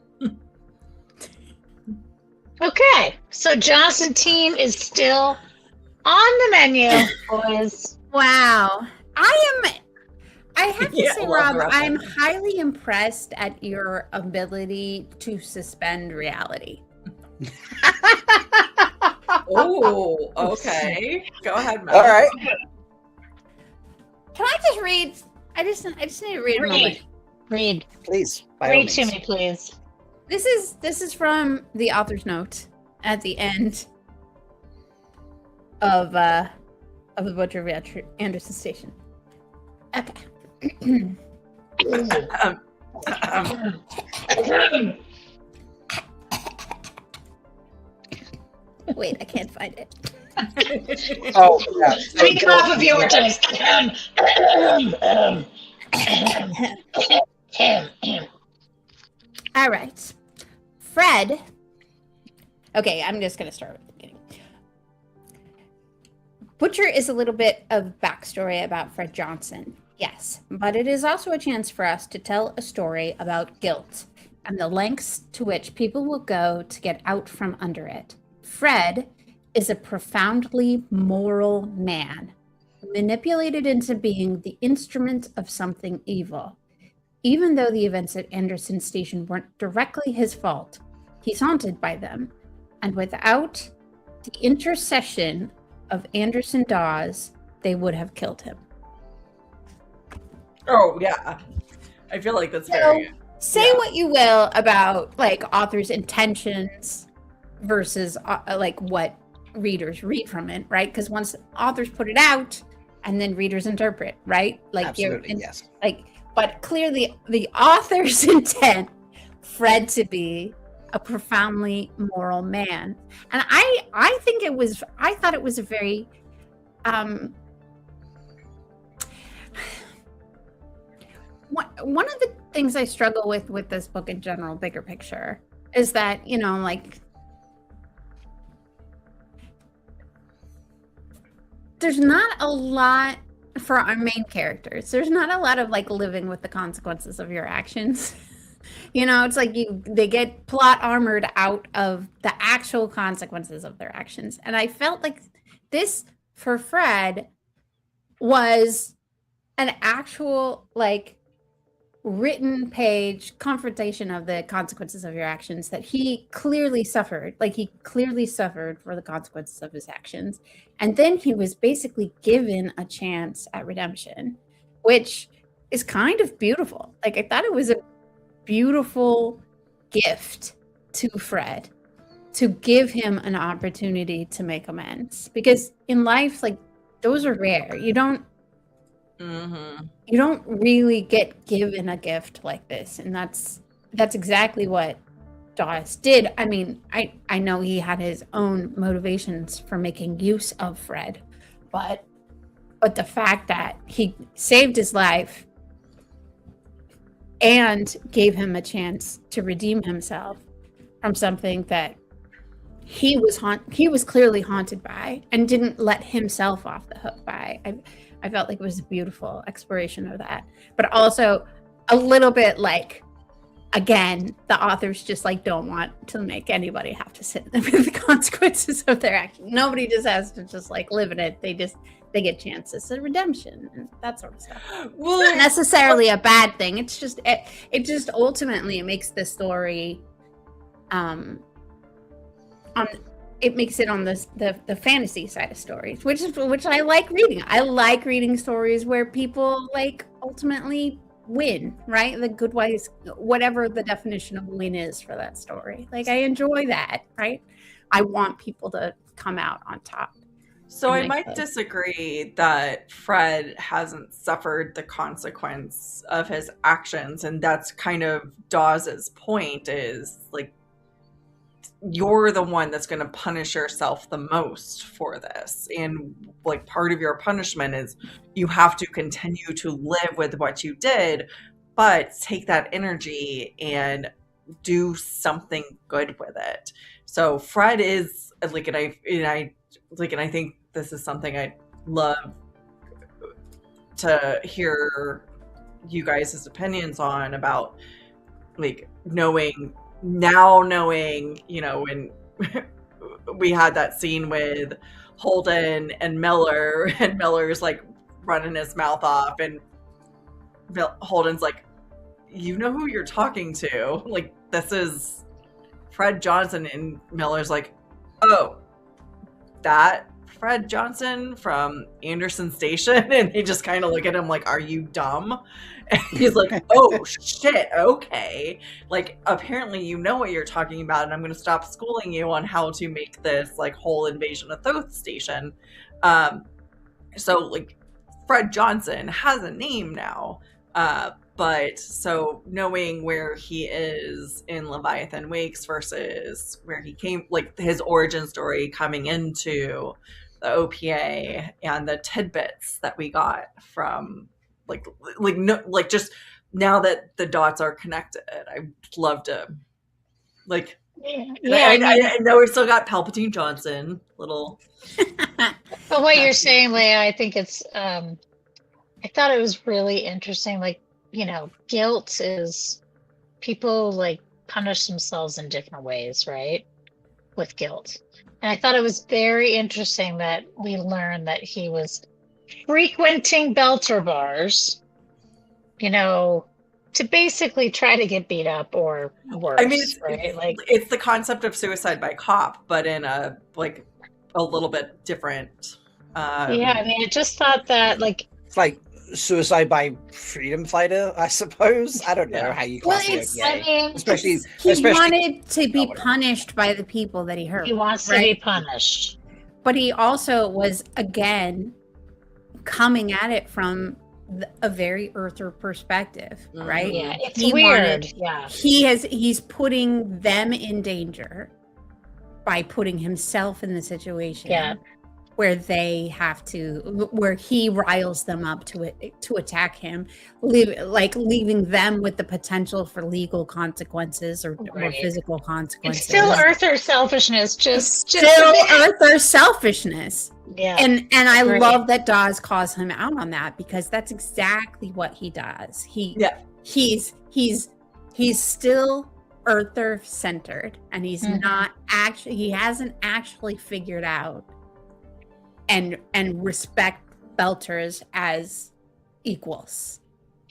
Okay, so Johnson team is still on the menu, boys. Wow. I have to say, Rob, Russell. I'm highly impressed at your ability to suspend reality. Oh, okay. Go ahead, Mel. All right. Can I just read? I just need to read a moment. Read. Please. By all Read to means. me, please. This is from the author's note at the end of the Butcher of Anderson Station. Okay. Wait, I can't find it. Oh, yeah. Speak off of yours. All right. Fred. Okay, I'm just going to start with the beginning. Butcher is a little bit of backstory about Fred Johnson, yes, but it is also a chance for us to tell a story about guilt and the lengths to which people will go to get out from under it. Fred is a profoundly moral man, manipulated into being the instrument of something evil. Even though the events at Anderson Station weren't directly his fault, he's haunted by them. And without the intercession of Anderson Dawes, they would have killed him. Oh, yeah. I feel like that's very good. Say what you will about like authors' intentions versus like what readers read from it, right? Because once authors put it out and then readers interpret, right? Like Absolutely, yes. But clearly the author's intent, Fred to be a profoundly moral man. And I thought it was a very one of the things I struggle with this book in general, bigger picture, is that, like there's not a lot for our main characters. There's not a lot of like living with the consequences of your actions. You know, it's like they get plot armored out of the actual consequences of their actions. And I felt like this for Fred was an actual like written page confrontation of the consequences of your actions that he clearly suffered. Like he clearly suffered for the consequences of his actions. And then he was basically given a chance at redemption, which is kind of beautiful. Like I thought it was a beautiful gift to Fred to give him an opportunity to make amends, because in life, like those are rare. You don't really get given a gift like this, and that's exactly what Dawes did. I mean, I know he had his own motivations for making use of Fred, but the fact that he saved his life and gave him a chance to redeem himself from something that he was clearly haunted by and didn't let himself off the hook by. I felt like it was a beautiful exploration of that, but also a little bit like, again, the authors just like don't want to make anybody have to sit with the consequences of their action. Nobody just has to just like live in it. They get chances at redemption and that sort of stuff. Well, it's not necessarily a bad thing. It's just it just ultimately it makes the story it makes it on the fantasy side of stories, which I like reading. I like reading stories where people like ultimately win, right? The good ways, whatever the definition of win is for that story. Like I enjoy that, right? I want people to come out on top. So I might disagree that Fred hasn't suffered the consequence of his actions, and that's kind of Dawes's point, is like you're the one that's going to punish yourself the most for this, and like part of your punishment is you have to continue to live with what you did, but take that energy and do something good with it. So Fred is like, and I think this is something I'd love to hear you guys' opinions on, about like knowing, you know, when we had that scene with Holden and Miller, and Miller's like running his mouth off, and Holden's like, you know who you're talking to? Like, this is Fred Johnson. And Miller's like, oh, that Fred Johnson from Anderson Station? And they just kind of look at him like, are you dumb? And he's like, oh shit, okay, like apparently you know what you're talking about, and I'm going to stop schooling you on how to make this like whole Invasion of Thoth station. So like Fred Johnson has a name now, but so knowing where he is in Leviathan Wakes versus where he came, like his origin story coming into the OPA, and the tidbits that we got from like just now that the dots are connected, I'd love to like, I know we still got Palpatine Johnson little. But what you're saying, Leigh, I think it's I thought it was really interesting. Like, you know, guilt is, people like punish themselves in different ways, right? With guilt. And I thought it was very interesting that we learned that he was frequenting Belter bars, you know, to basically try to get beat up or worse. I mean, it's the concept of suicide by cop, but in a like a little bit different. Yeah, I mean, I just thought that like it's like suicide by freedom fighter, I suppose. I don't know how you classify it. I mean, especially wanted to be punished by the people that he hurt. He wants to be punished, but he also was again coming at it from a very earther perspective, right? Yeah, it's weird. He's putting them in danger by putting himself in the situation. Yeah. Where they have to, where he riles them up to attack him, leaving them with the potential for legal consequences or physical consequences. It's still Earther selfishness, just still Earther selfishness. Yeah. And I Agree. love that Dawes calls him out on that, because that's exactly what he does. He's still Earther centered, and he's not actually, he hasn't actually figured out and respect Belters as equals.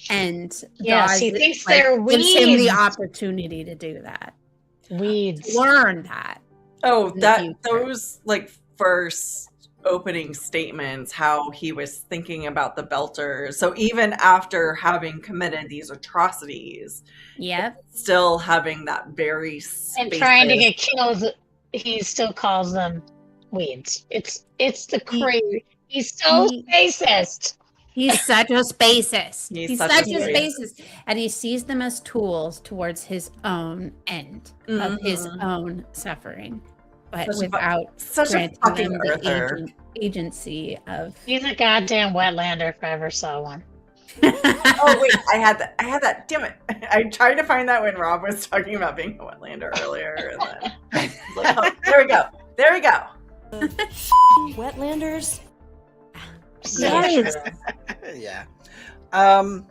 And yes, Dawes, he thinks like, they're weeds. gives him the opportunity to do that. Weeds. Learn that. Oh, in the that future. those like first opening statements, how he was thinking about the Belters. So even after having committed these atrocities, Yep. still having that very And trying to get killed, he still calls them weeds. It's the crazy. He's so spacist. He's such a spacist. He's He's such such a a spacist. And he sees them as tools towards his own end of his own suffering, but such a granting fucking them Earther. the agency of. He's a goddamn Wetlander if I ever saw one. Oh wait, I had that. Damn it! I tried to find that when Rob was talking about being a Wetlander earlier. And then, like, oh, there we go. Wetlanders. Yes. Yeah. I mean,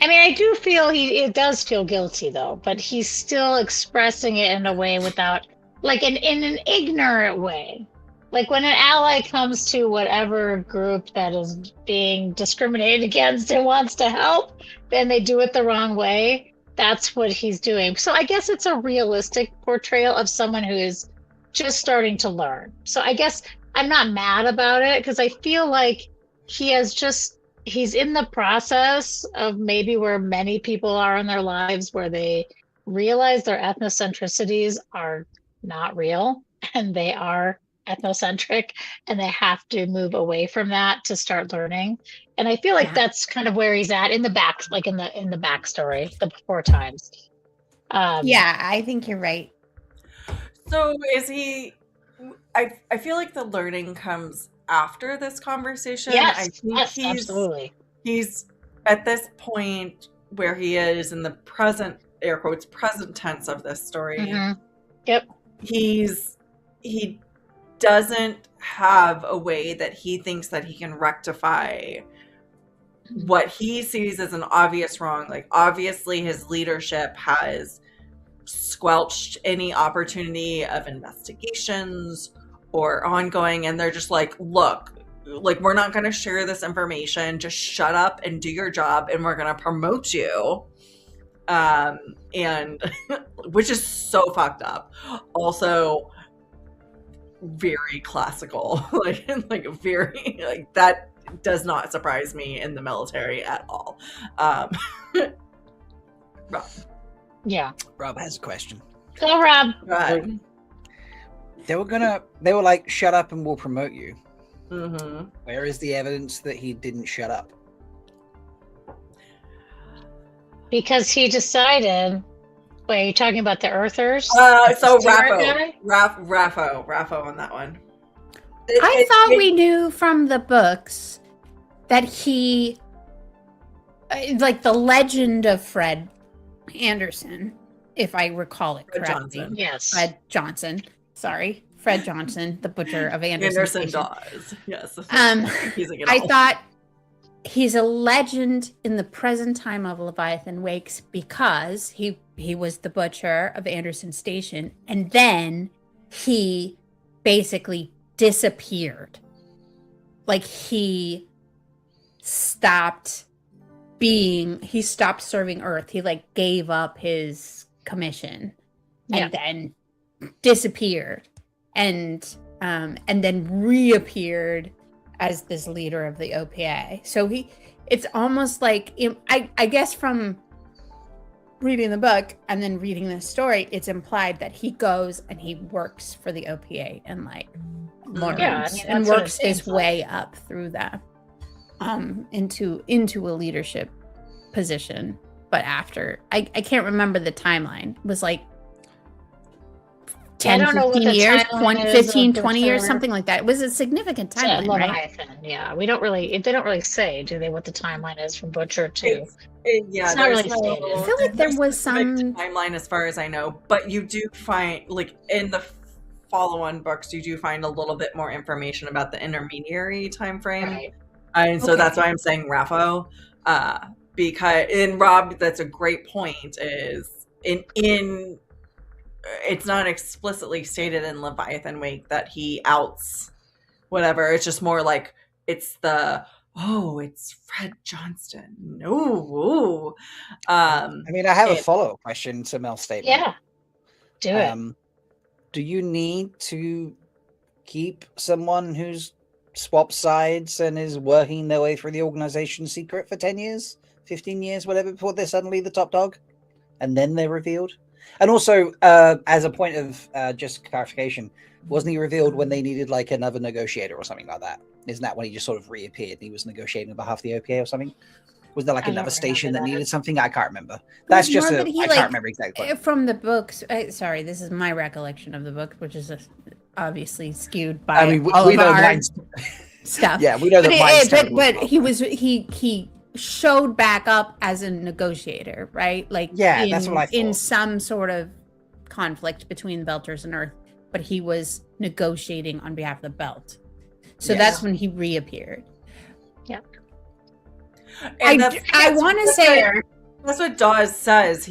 I do feel it does feel guilty though, but he's still expressing it in a way without, like, in an ignorant way. Like when an ally comes to whatever group that is being discriminated against and wants to help, then they do it the wrong way. That's what he's doing. So I guess it's a realistic portrayal of someone who is just starting to learn. So I guess I'm not mad about it, because I feel like he's in the process of maybe where many people are in their lives, where they realize their ethnocentricities are not real and they are ethnocentric, and they have to move away from that to start learning. And I feel like that's kind of where he's at in the back, like in the backstory, the before times. Yeah, I think you're right. So is he? I feel like the learning comes after this conversation. Yes, I think absolutely. He's at this point where he is in the present, air quotes, present tense of this story. Yep. He doesn't have a way that he thinks that he can rectify what he sees as an obvious wrong. Like, obviously his leadership has squelched any opportunity of investigations or ongoing, and they're just like, look, like, we're not going to share this information, just shut up and do your job, and we're going to promote you. And which is so fucked up. Also very classical, like very, like, that does not surprise me in the military at all. Rob. Yeah. Rob has a question. Go, Rob. Right. They were like, shut up and we'll promote you. Mm-hmm. Where is the evidence that he didn't shut up? Because he decided. Wait, are you talking about the Earthers? So Raffo on that one. I thought we knew from the books that he, like, the legend of Fred Anderson, if I recall it correctly. Johnson. Yes. Fred Johnson. Sorry. Fred Johnson, the butcher of Anderson. Dawes. Yes. I thought he's a legend in the present time of Leviathan Wakes because he was the butcher of Anderson Station, and then he basically disappeared. Like, he stopped serving Earth. He, like, gave up his commission and then disappeared and then reappeared as this leader of the OPA. So it's almost like, I guess from reading the book and then reading this story, it's implied that he goes and he works for the OPA and, like, learns and works his way up through that into a leadership position. But after, I can't remember the timeline. It was like 10, 15 years, 20 years, something like that. It was a significant timeline, right? Yeah, they don't really say, do they, what the timeline is from Butcher to... It's not really stated. I feel like there was some timeline as far as I know, but you do find, like, in the follow-on books, you do find a little bit more information about the intermediary time frame. Right. And so that's why I'm saying Raffo. Because in Rob, that's a great point, is in it's not explicitly stated in Leviathan Wake that he outs whatever. It's just more like it's Fred Johnston. No. I mean, I have a follow-up question to Mel's statement. Yeah. Do it. Do you need to keep someone who's swapped sides and is working their way through the organization secret for 10 years, 15 years, whatever, before they're suddenly the top dog? And then they're revealed? And also, as a point of just clarification, wasn't he revealed when they needed like another negotiator or something like that? Isn't that when he just sort of reappeared? He was negotiating on behalf of the OPA or something? Was there like another station that needed something? I can't remember. That's just I can't remember exactly. From the books, sorry, this is my recollection of the book, which is obviously skewed by all of our stuff. Yeah, we know that. But he showed back up as a negotiator, right? Like, yeah, that's what I thought. In some sort of conflict between Belters and Earth, but he was negotiating on behalf of the Belt. So that's when he reappeared. Yep. And I want to say that's what Dawes says.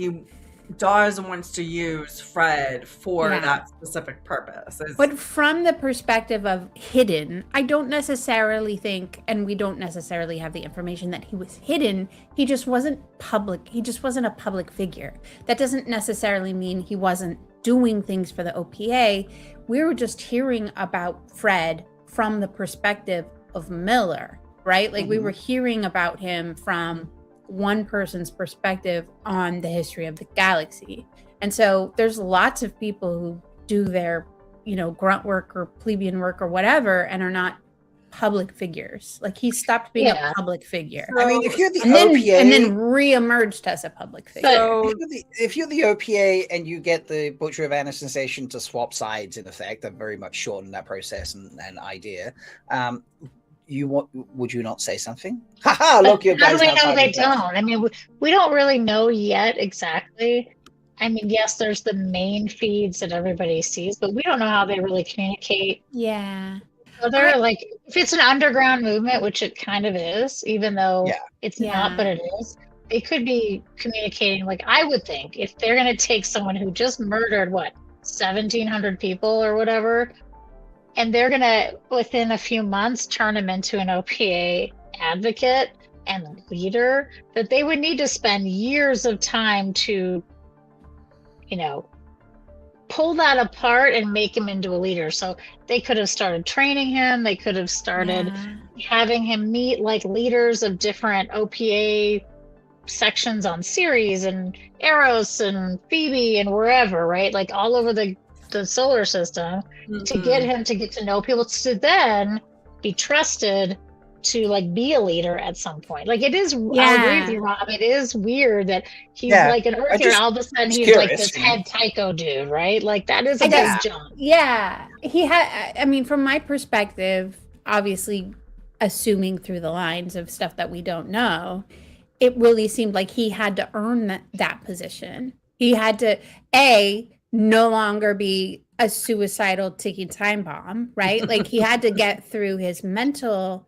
Dawes wants to use Fred for that specific purpose. But from the perspective of hidden, I don't necessarily think, and we don't necessarily have the information that he was hidden. He just wasn't public. He just wasn't a public figure. That doesn't necessarily mean he wasn't doing things for the OPA. We were just hearing about Fred from the perspective of Miller, right? Like we were hearing about him from one person's perspective on the history of the galaxy. And so there's lots of people who do their, grunt work or plebeian work or whatever and are not public figures. Like he stopped being a public figure. I mean, if you're the OPA and then re-emerged as a public figure. So if you're the OPA and you get the Butcher of Anna sensation to swap sides, in effect, that very much shortened that process and idea. Would you not say something? Haha, look, your guys. How do we know they don't? I mean, we don't really know yet exactly. I mean, yes, there's the main feeds that everybody sees, but we don't know how they really communicate. Yeah. So they're like, if it's an underground movement, which it kind of is, even though it's not, but it is, they could be communicating. Like, I would think if they're going to take someone who just murdered, 1,700 people or whatever, and they're going to, within a few months, turn him into an OPA advocate and leader, that they would need to spend years of time to, pull that apart and make him into a leader. So they could have started training him. They could have started having him meet like leaders of different OPA sections on Ceres and Eros and Phoebe and wherever, right? Like all over the solar system to get him to get to know people to then be trusted to like be a leader at some point. Like it is, I agree with you, Rob. It is weird that he's like an Earther, all of a sudden he's like this head Tycho dude, right? Like that is a big jump. Yeah. He had, I mean, from my perspective, obviously assuming through the lines of stuff that we don't know, it really seemed like he had to earn that position. He had to, no longer be a suicidal ticking time bomb, right? Like he had to get through his mental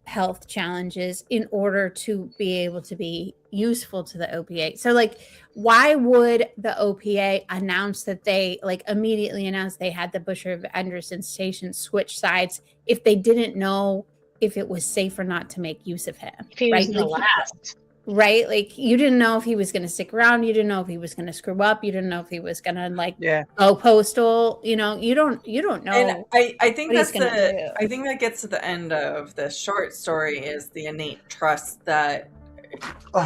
health challenges in order to be able to be useful to the OPA. So like, why would the OPA announce that they immediately announced they had the Butcher of Anderson station switch sides if they didn't know if it was safe or not to make use of him? If he was the last. Right? Like you didn't know if he was going to stick around. You didn't know if he was going to screw up. You didn't know if he was going to go postal. You don't know. And I think I think that gets to the end of the short story is the innate trust that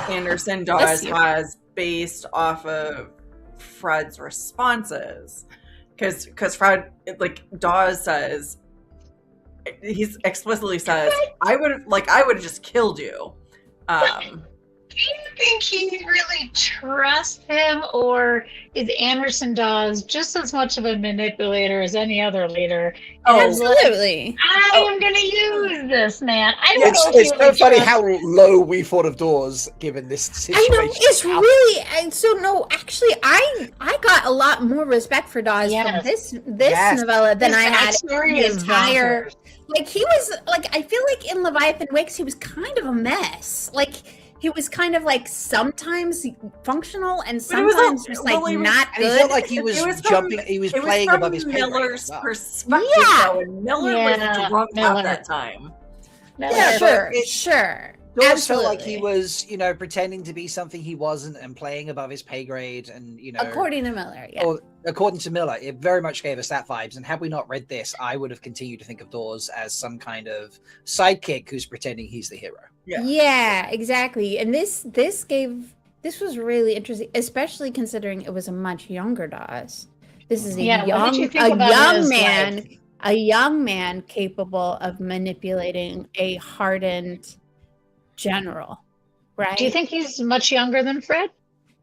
Anderson Dawes has based off of Fred's responses. Because Fred, Dawes says, he explicitly says, I would have just killed you. you think he really trusts him, or is Anderson Dawes just as much of a manipulator as any other leader? Oh, Absolutely. I am going to use this, man. I don't It's, know if it's you so really funny trust- how low we thought of Dawes given this situation. I know it's now. really and so no. Actually, I got a lot more respect for Dawes from this Yes. novella than His I had backstory in is the entire. bonkers. Like he was like I feel like in Leviathan Wakes he was kind of a mess. Like he was kind of like sometimes functional and But it was sometimes just like well, it was- not And he good. felt like he was, It was jumping. from- He was It playing from above his pay grade as Miller's well. perspective, Yeah. though, and Miller Yeah, was drunk Miller. at that time. Miller. Yeah, but sure, it- sure. Dawes felt like he Absolutely. was, pretending to be something he wasn't and playing above his pay grade, and According to Miller, yeah. or according to Miller, it very much gave us that vibes. And had we not read this, I would have continued to think of Dawes as some kind of sidekick who's pretending he's the hero. Yeah, exactly. And this was really interesting, especially considering it was a much younger Dawes. This is a Yeah, what did you young think about his, man, like- a young man capable of manipulating a hardened general, right? Do you think he's much younger than Fred?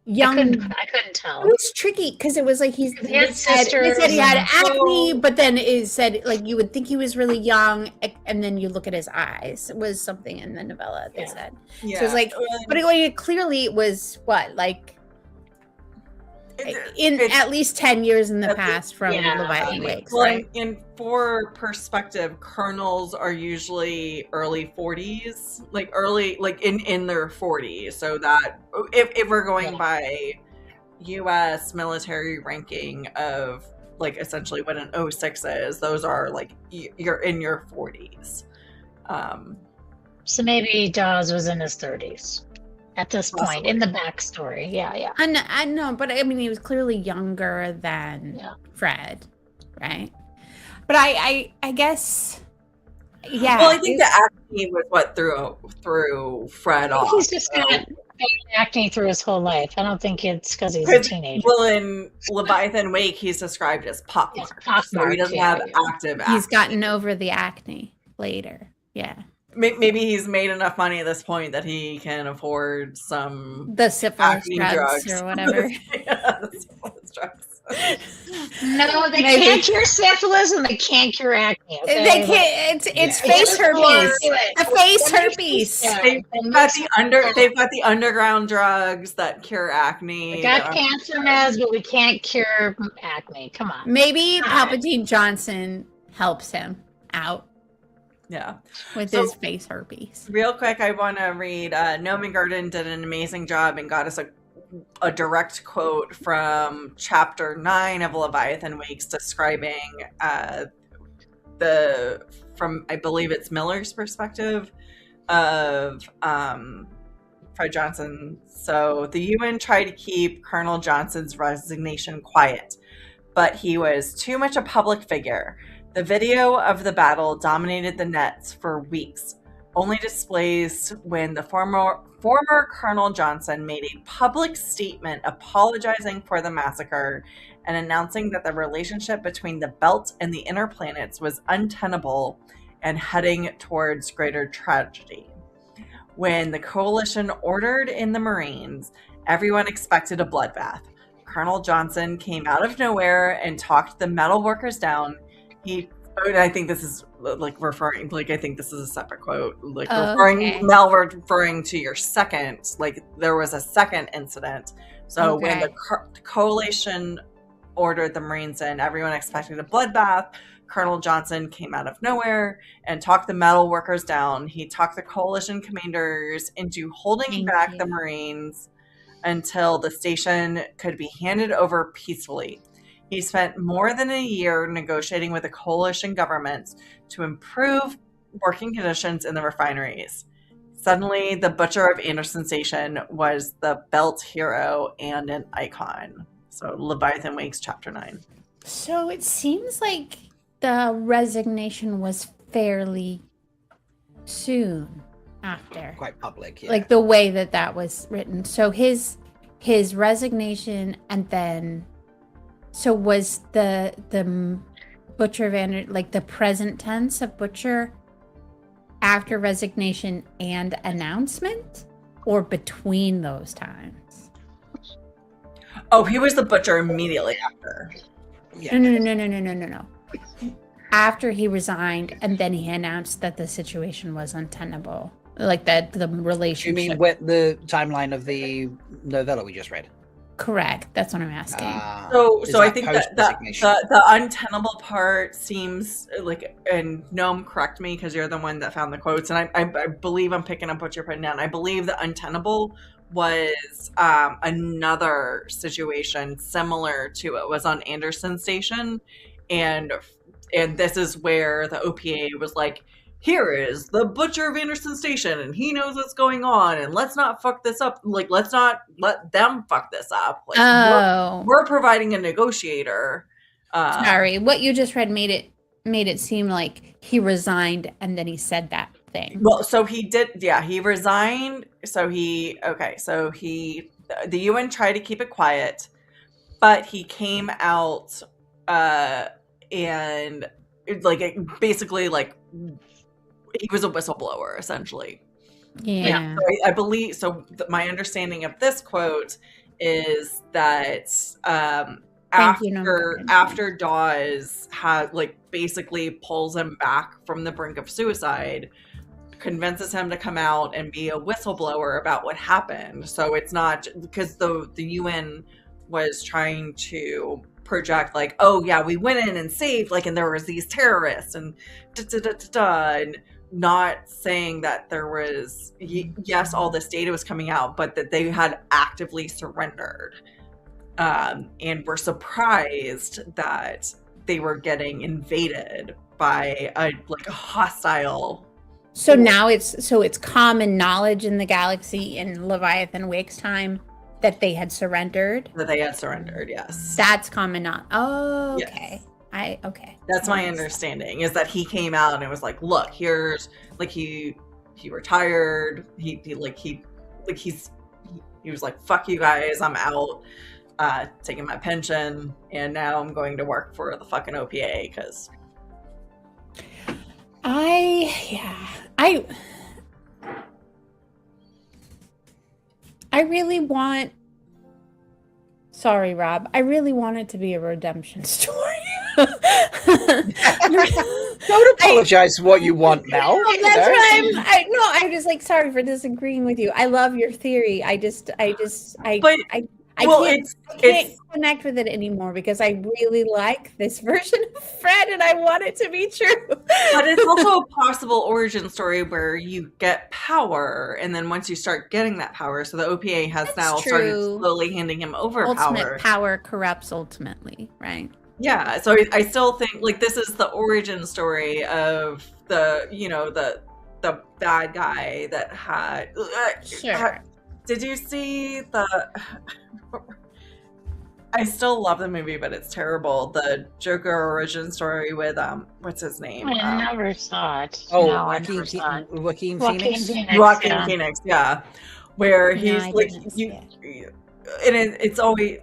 young? I couldn't tell. It was tricky because it was like He they had said he had sisters acne, but then it said like you would think he was really young, and then you look at his eyes. It was something in the novella they Yeah. said. Yeah. So it's like, but clearly it was what like in at least 10 years in the At least- past from yeah. Leviathan Wakes, Well, right? and for perspective, colonels are usually early 40s, like early, like in their 40s. So that if we're going Yeah. by U.S. military ranking of like essentially what an 06 is, those are like you're in your 40s. So maybe Dawes was in his 30s at this point Possibly. in the backstory. Yeah. I know, but I mean, he was clearly younger than Yeah. Fred, right? But I guess, yeah. Well, I think the acne was what threw Fred I off. think he's just got acne through his whole life. I don't think it's because he's a teenager. Well, in Leviathan Wake, he's described as pockmarked, Yeah, pockmarked, so he doesn't yeah, have yeah. active acne. he's gotten over the acne later. Yeah, Maybe he's made enough money at this point that he can afford some the syphilis acne drugs, drugs or whatever. yeah, the syphilis drugs. No, they Maybe. can't cure syphilis and they can't cure acne. Okay? They can't. It's Yeah. face herpes. It. The face herpes. Yeah. They've got the underground drugs that cure acne. We got that are- cancer meds, but we can't cure acne. Come on. Maybe Palpatine Johnson helps him out yeah. with So- his face herpes. Real quick, I want to read. Noman Garden did an amazing job and got us a direct quote from Chapter 9 of Leviathan Wakes, describing from I believe it's Miller's perspective of Fred Johnson. So the UN tried to keep Colonel Johnson's resignation quiet, but he was too much a public figure. The video of the battle dominated the nets for weeks, only displaced when the former Colonel Johnson made a public statement apologizing for the massacre and announcing that the relationship between the belt and the inner planets was untenable and heading towards greater tragedy. When the coalition ordered in the Marines, everyone expected a bloodbath. Colonel Johnson came out of nowhere and talked the metal workers down. I think this is referring, I think this is a separate quote, referring to your second, there was a second incident. So when the coalition ordered the Marines in, everyone expected a bloodbath. Colonel Johnson came out of nowhere and talked the metal workers down. He talked the coalition commanders into holding back the Marines until the station could be handed over peacefully. He spent more than a year negotiating with the coalition governments to improve working conditions in the refineries. Suddenly, the Butcher of Anderson Station was the belt hero and an icon. So, Leviathan Wakes, Chapter 9. So it seems like the resignation was fairly soon after. Quite public, yeah. Like the way that was written. So his resignation, and then so was the Butcher of like the present tense of Butcher after resignation and announcement? or between those times? Oh, he was the butcher immediately after. Yeah. No. After he resigned, and then he announced that the situation was untenable, like that the relationship. You mean the timeline of the novella we just read? Correct. That's what I'm asking. So I think that the untenable part seems like, and Gnome, correct me because you're the one that found the quotes, and I believe I'm picking up what you're putting down. I believe the untenable was another situation similar to it was on Anderson Station, and this is where the OPA was like, here is the butcher of Anderson Station, and he knows what's going on, and let's not fuck this up. Like, let's not let them fuck this up. Like, we're providing a negotiator. Sorry, what you just read made it seem like he resigned and then he said that thing. Well, so he did. Yeah, he resigned. So the UN tried to keep it quiet, but he came out and basically he was a whistleblower, essentially. Yeah. So I believe so. My understanding of this quote is that after Dawes had basically pulls him back from the brink of suicide, convinces him to come out and be a whistleblower about what happened. So it's not because the UN was trying to project oh yeah, we went in and saved and there was these terrorists and and not saying that there was yes, all this data was coming out, but that they had actively surrendered, and were surprised that they were getting invaded by a hostile. So now it's common knowledge in the galaxy in Leviathan Wake's time that they had surrendered. Yes. That's common knowledge. Oh, okay. Yes. Okay. That's my understanding, is that he came out and it was look, here's he retired. He was like, fuck you guys, I'm out, taking my pension, and now I'm going to work for the fucking OPA because I really want. Sorry, Rob. I really want it to be a redemption story. Don't apologize for what you want, Mel. That's what I'm just sorry for disagreeing with you. I love your theory. I can't connect with it anymore because I really like this version of Fred and I want it to be true. But it's also a possible origin story where you get power, and then once you start getting that power, so the OPA has started slowly handing him over Ultimate power corrupts ultimately, right? Yeah, so I still think this is the origin story of the bad guy that had. Sure. Did you see the? I still love the movie, but it's terrible. The Joker origin story with what's his name? I never saw it. Oh, No, Joaquin Phoenix. Joaquin Phoenix, yeah. Where he's it's always.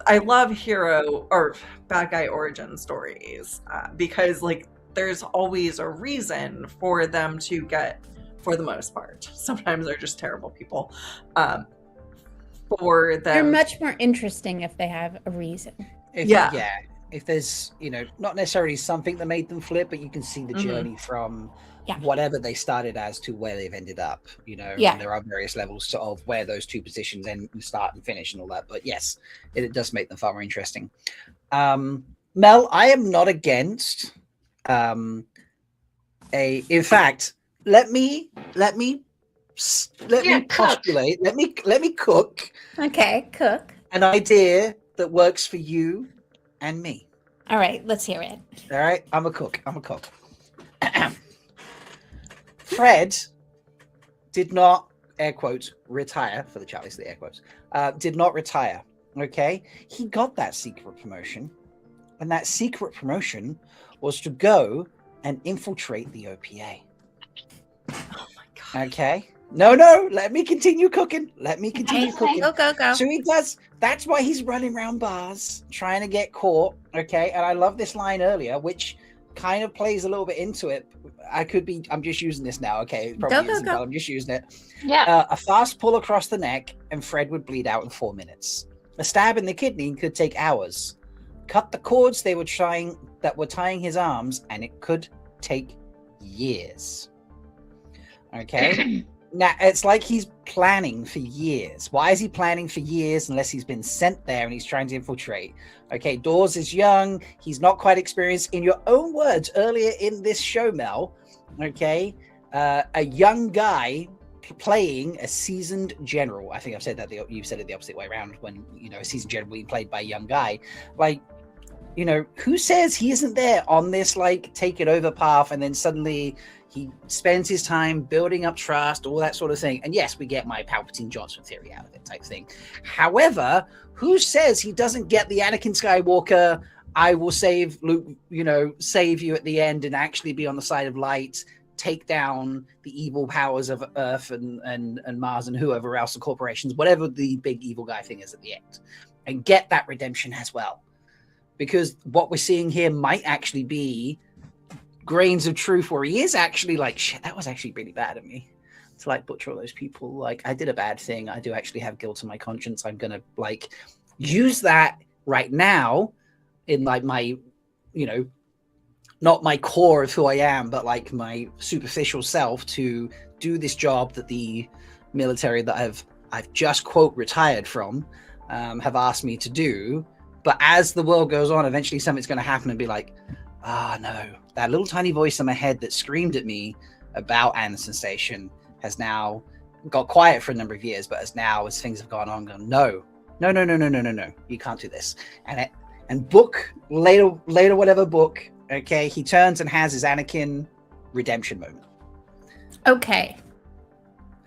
I love hero or bad guy origin stories because there's always a reason for them to get. For the most part, sometimes they're just terrible people. For them, they're much more interesting if they have a reason. If there's not necessarily something that made them flip, but you can see the journey from whatever they started as to where they've ended up. And there are various levels of where those two positions end and start and finish and all that. But yes, it does make them far more interesting. Mel, I am not against in fact. Let me postulate. Let me cook. Okay, cook an idea that works for you and me. All right, let's hear it. All right, I'm a cook. Fred did not, air quotes, retire for the Charlie's the air quotes. Did not retire. Okay, he got that secret promotion, and that secret promotion was to go and infiltrate the OPA. Oh my god. Okay. No, let me continue cooking. Go. So he does. That's why he's running around bars trying to get caught. Okay. And I love this line earlier, which kind of plays a little bit into it. I'm just using this now. Okay, it probably isn't, but I'm just using it. Yeah. A fast pull across the neck and Fred would bleed out in 4 minutes. A stab in the kidney could take hours. Cut the cords that were tying his arms, and it could take years. Okay. Now, it's like he's planning for years. Why is he planning for years unless he's been sent there and he's trying to infiltrate? Okay, Dawes is young. He's not quite experienced. In your own words, earlier in this show, Mel, okay, a young guy playing a seasoned general. I think I've said that. You've said it the opposite way around when, a seasoned general being played by a young guy. Like, who says he isn't there on this, like, take it over path and then suddenly he spends his time building up trust, all that sort of thing. And yes, we get my Palpatine Johnson theory out of it type thing. However, who says he doesn't get the Anakin Skywalker, I will save Luke, save you at the end and actually be on the side of light, take down the evil powers of Earth and Mars and whoever else, the corporations, whatever the big evil guy thing is at the end, and get that redemption as well. Because what we're seeing here might actually be grains of truth where he is actually like, shit, that was actually really bad of me to like butcher all those people. Like, I did a bad thing. I do actually have guilt on my conscience. I'm going to like use that right now in like my, not my core of who I am, but like my superficial self to do this job that the military that I've just quote retired from have asked me to do. But as the world goes on, eventually something's going to happen and be like, no, that little tiny voice in my head that screamed at me about Anderson Station has now got quiet for a number of years, but as things have gone on, gone, no, you can't do this. And book later, whatever book, okay, he turns and has his Anakin redemption moment. Okay.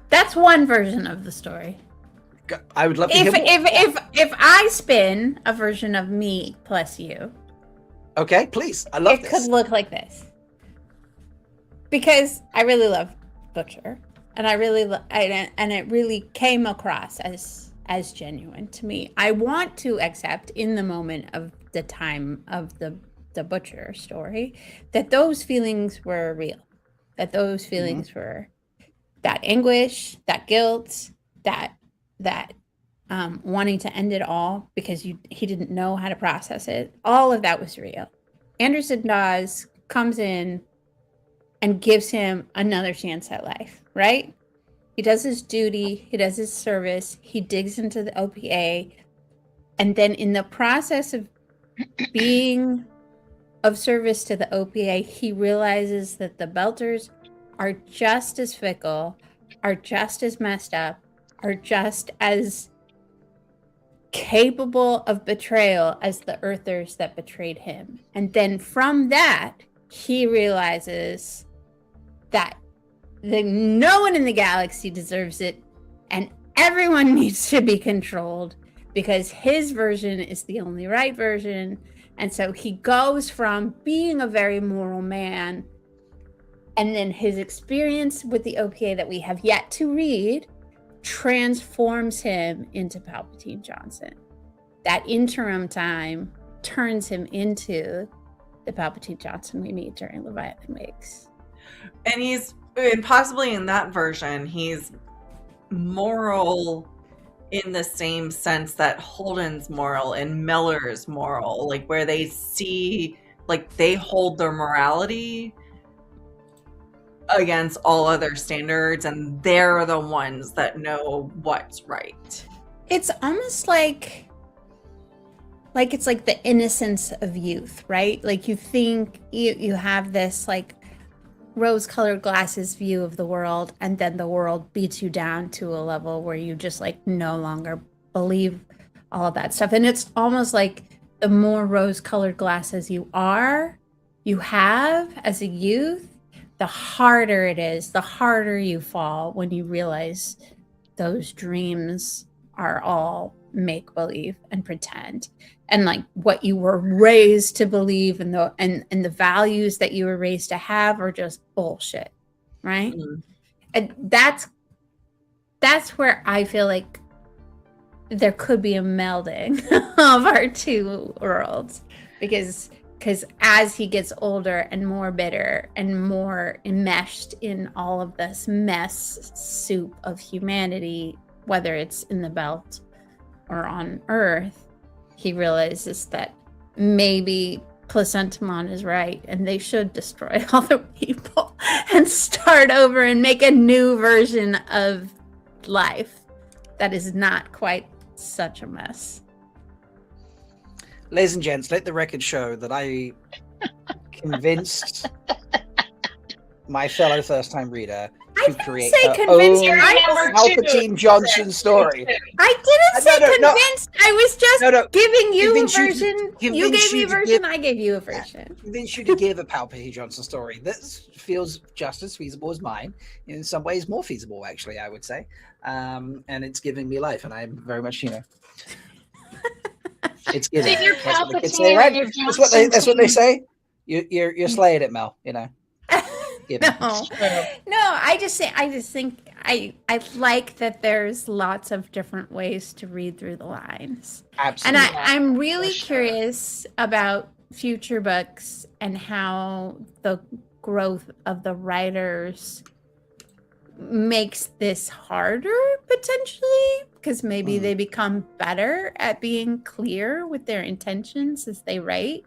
That's one version of the story. I would love to hear more. If I spin a version of me plus you, okay, please. I love this. It could look like this. Because I really love Butcher, and and it really came across as genuine to me. I want to accept in the moment of the time of the Butcher story that those feelings were real. That those feelings were that anguish, that guilt, that wanting to end it all because he didn't know how to process it. All of that was real. Anderson Dawes comes in and gives him another chance at life, right? He does his duty, he does his service, he digs into the OPA, and then in the process of being of service to the OPA, he realizes that the Belters are just as fickle, are just as messed up, are just as capable of betrayal as the Earthers that betrayed him. And then from that, he realizes that no one in the galaxy deserves it, and everyone needs to be controlled because his version is the only right version. And so he goes from being a very moral man, and then his experience with the OPA that we have yet to read transforms him into Palpatine Johnson. That interim time turns him into the Palpatine Johnson we meet during Leviathan Wakes. And possibly in that version, he's moral in the same sense that Holden's moral and Miller's moral, like where they see, like they hold their morality against all other standards and they're the ones that know what's right. It's almost like it's like the innocence of youth, right? Like you think you have this like rose-colored glasses view of the world, and then the world beats you down to a level where you just like no longer believe all of that stuff. And it's almost like the more rose-colored glasses you have as a youth, the harder it is, the harder you fall when you realize those dreams are all make-believe and pretend. And like what you were raised to believe and the values that you were raised to have are just bullshit, right? Mm-hmm. And that's where I feel like there could be a melding of our two worlds, because because as he gets older and more bitter and more enmeshed in all of this mess soup of humanity, whether it's in the belt or on Earth, he realizes that maybe Placentamon is right and they should destroy all the people and start over and make a new version of life that is not quite such a mess. Ladies and gents, let the record show that I convinced my fellow first-time reader to create say her convinced, own I- Palpatine Johnson story. I didn't say No. convinced. I was just giving you a Convince you to- version. You convince gave me you a to version. give- I gave you a version. Convince you to give a Palpatine Johnson story that feels just as feasible as mine. In some ways, more feasible, actually, I would say. And it's giving me life, and I'm very much, it's giving. So you're That's what the kids Palpatine say, right? and you're That's what they Johnson. say. You're slaying it, Mel. Giving. No, I just think I like that there's lots of different ways to read through the lines. Absolutely. And I'm really for sure. curious about future books and how the growth of the writers makes this harder potentially, because maybe they become better at being clear with their intentions as they write,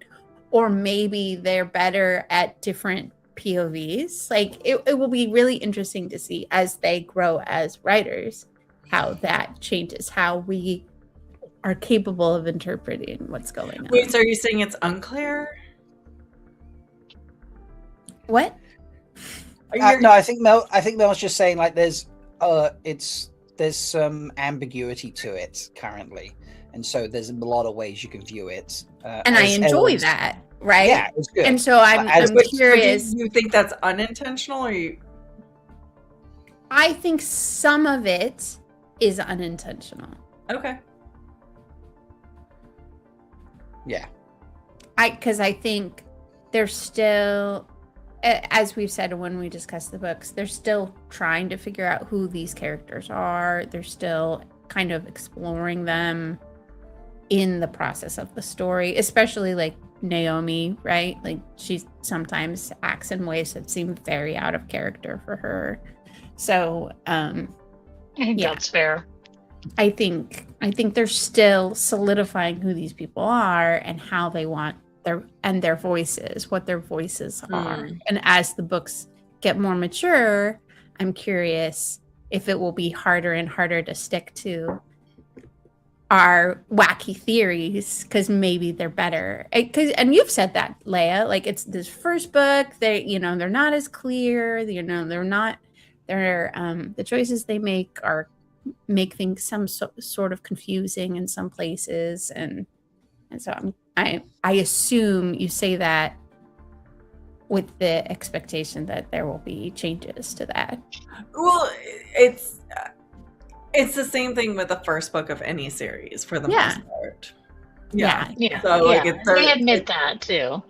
or maybe they're better at different POVs. Like it will be really interesting to see as they grow as writers how that changes, how we are capable of interpreting what's going on. Wait, so are you saying it's unclear? What? No, I think Mel's just saying like there's some ambiguity to it currently, and so there's a lot of ways you can view it. And I enjoy that, right? Yeah, it's good. And so I'm curious. So do you think that's unintentional, or you? I think some of it is unintentional. Okay. Yeah. Because I think there's still, as we've said when we discuss the books, they're still trying to figure out who these characters are. They're still kind of exploring them in the process of the story, especially like Naomi, right? Like she sometimes acts in ways that seem very out of character for her. So, I think that's fair. I think they're still solidifying who these people are and how they want their voices, what their voices are. And as the books get more mature, I'm curious if it will be harder and harder to stick to our wacky theories, because maybe they're better. And you've said that, Leigh-a, like it's this first book, they're not as clear, the choices they make things some sort of confusing in some places, and so I assume you say that with the expectation that there will be changes to that. Well, it's the same thing with the first book of any series for the most part. Yeah. So like they admit that too.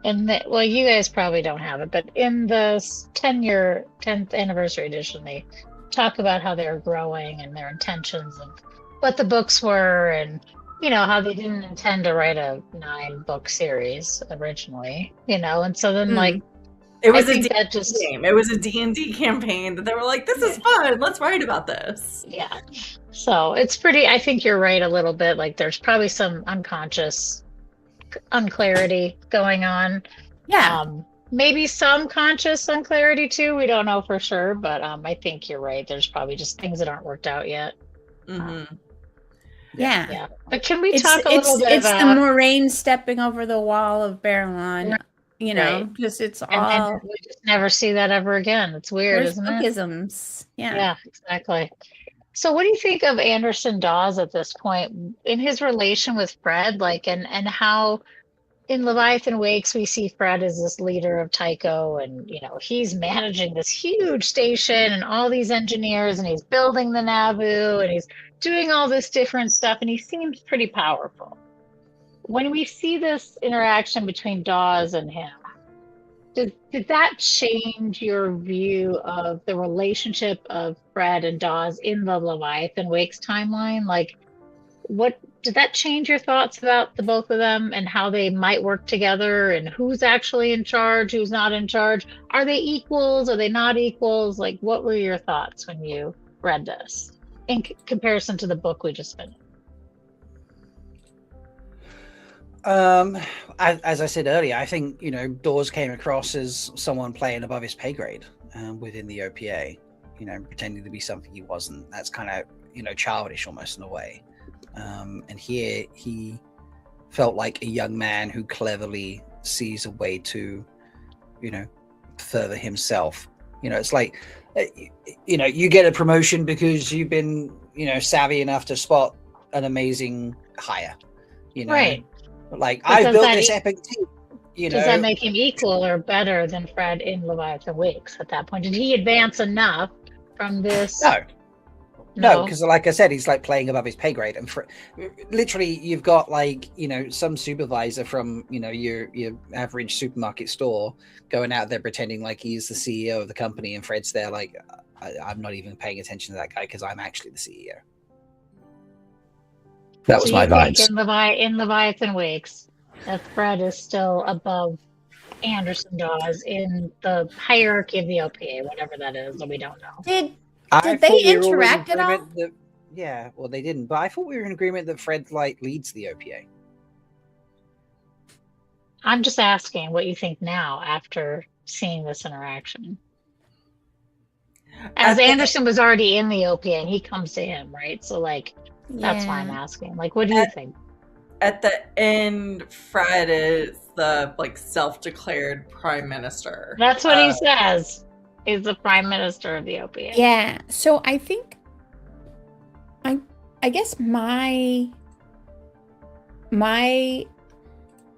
And you guys probably don't have it, but in the 10th anniversary edition, they talk about how they're growing and their intentions of what the books were, and how they didn't intend to write a 9-book series originally, and so then it was a D&D game. It was a D&D campaign that they were like, this is fun, let's write about this. Yeah. So it's pretty, I think you're right a little bit, like there's probably some unconscious unclarity going on. Yeah. Maybe some conscious unclarity too. We don't know for sure, but I think you're right. There's probably just things that aren't worked out yet. Mm-hmm. Yeah. But can we talk a little bit about the Moraine stepping over the wall of Barillon? Just it's and all then we just never see that ever again. It's weird, isn't it? isms. Yeah, exactly. So what do you think of Anderson Dawes at this point in his relation with Fred, and how in Leviathan Wakes we see Fred as this leader of Tycho, and he's managing this huge station and all these engineers, and he's building the Naboo, and he's doing all this different stuff, and he seems pretty powerful. When we see this interaction between Dawes and him, did that change your view of the relationship of Fred and Dawes in the Leviathan Wakes timeline? Like, what did that change your thoughts about the both of them and how they might work together and who's actually in charge, who's not in charge? Are they equals? Are they not equals? Like, what were your thoughts when you read this in comparison to the book we just finished? As I said earlier, I think, Dawes came across as someone playing above his pay grade within the OPA, pretending to be something he wasn't. That's kind of, childish almost in a way. And here he felt like a young man who cleverly sees a way to, further himself. It's like, you get a promotion because you've been, savvy enough to spot an amazing hire, Right. Like, But I built this epic team. Does that make him equal or better than Fred in Leviathan Wakes at that point? Did he advance enough from this? No, because like I said, he's like playing above his pay grade, and literally, you've got like some supervisor from your average supermarket store going out there pretending like he's the CEO of the company, and Fred's there like, I'm not even paying attention to that guy because I'm actually the CEO. That was my vibes. In Leviathan Wakes, that Fred is still above Anderson Dawes in the hierarchy of the OPA, whatever that is, that we don't know. Did they interact at all? Yeah, well, they didn't. But I thought we were in agreement that Fred leads the OPA. I'm just asking what you think now after seeing this interaction. As Anderson was already in the OPA, and he comes to him, right? So, like, that's why I'm asking. Like, what do you think? At the end, Fred is the self-declared prime minister. That's what he says. He's the prime minister of the OPA. Yeah. So I think, I guess my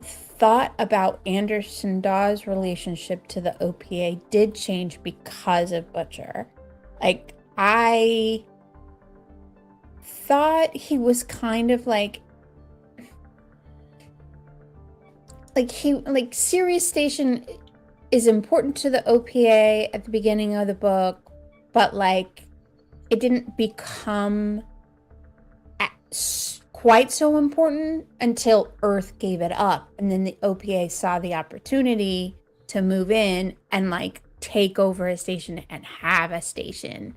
thought about Anderson Dawes' relationship to the OPA did change because of Butcher. Like, I thought he was kind of like Sirius Station is important to the OPA at the beginning of the book, but like it didn't become quite so important until Earth gave it up, and then the OPA saw the opportunity to move in and like take over a station and have a station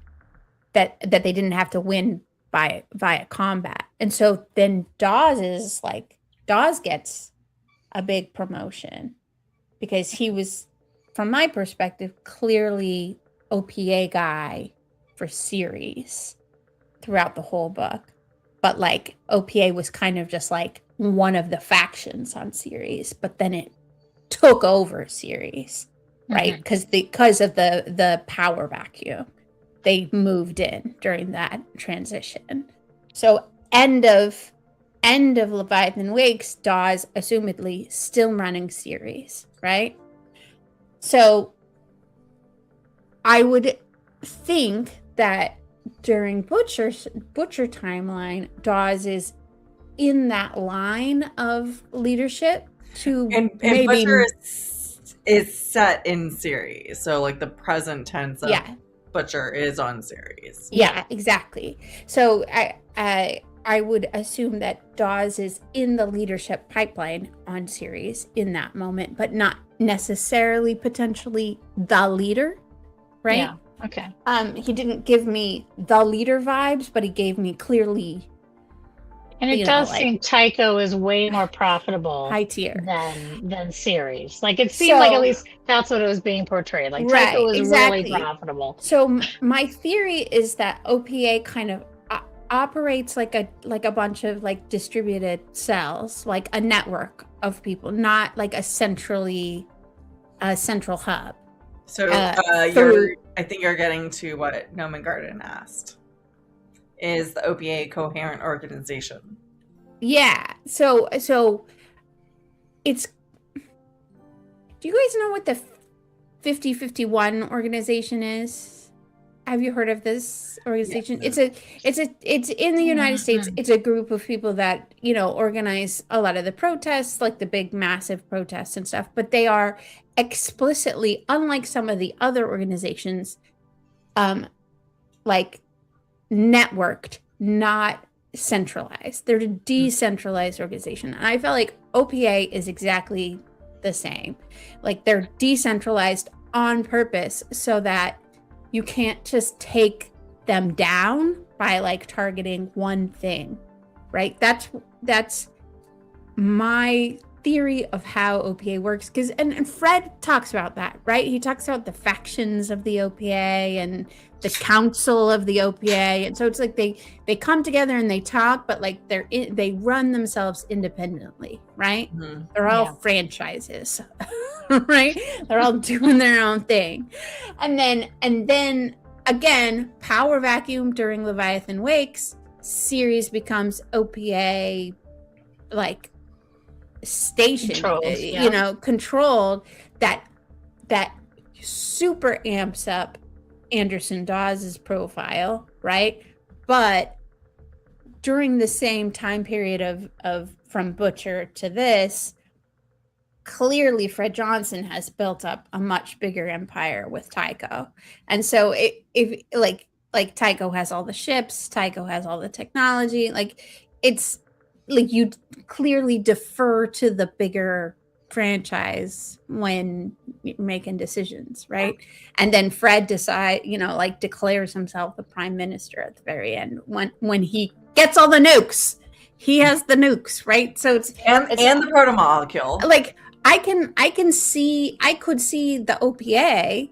that they didn't have to win via combat. And so then Dawes gets a big promotion because he was, from my perspective, clearly OPA guy for Ceres throughout the whole book. But like OPA was kind of just like one of the factions on Ceres, but then it took over Ceres, right? Because of the power vacuum. They moved in during that transition. So end of Leviathan Wakes, Dawes assumedly still running Ceres, right? So I would think that during Butcher timeline, Dawes is in that line of leadership to and maybe Butcher is set in Ceres, so like the present tense of Butcher is on Ceres. Yeah, exactly. So I would assume that Dawes is in the leadership pipeline on Ceres in that moment, but not necessarily potentially the leader, right? Yeah. Okay. He didn't give me the leader vibes, but he gave me clearly. And it does seem Tycho is way more profitable high tier than Ceres. Like it seemed like at least that's what it was being portrayed. Like Tycho was really profitable. So my theory is that OPA kind of operates like a bunch of like distributed cells, like a network of people, not like a central hub. So I think you're getting to what Noman Garden asked. Is the OPA a coherent organization? Yeah. So it's. Do you guys know what the 5051 organization is? Have you heard of this organization? Yeah. It's in the United States. It's a group of people that, organize a lot of the protests, like the big massive protests and stuff, but they are explicitly, unlike some of the other organizations, like networked, not centralized. They're a decentralized organization. And I felt like OPA is exactly the same. Like they're decentralized on purpose so that you can't just take them down by like targeting one thing, right? That's my theory of how OPA works. Because and Fred talks about that, right? He talks about the factions of the OPA and the council of the OPA, and so it's like they come together and they talk, but like they run themselves independently, right? Mm-hmm. They're all franchises, right? They're all doing their own thing, and then again, power vacuum during Leviathan Wakes, Ceres becomes OPA like station, controlled. That super amps up Anderson Dawes' profile, right? But during the same time period of from Butcher to this, clearly Fred Johnson has built up a much bigger empire with Tycho. And so if Tycho has all the ships, Tycho has all the technology, like it's like you clearly defer to the bigger franchise when making decisions, right? And then Fred declares himself the prime minister at the very end when he gets all the nukes. He has the nukes, right? So it's the proto-molecule. Like I could see the OPA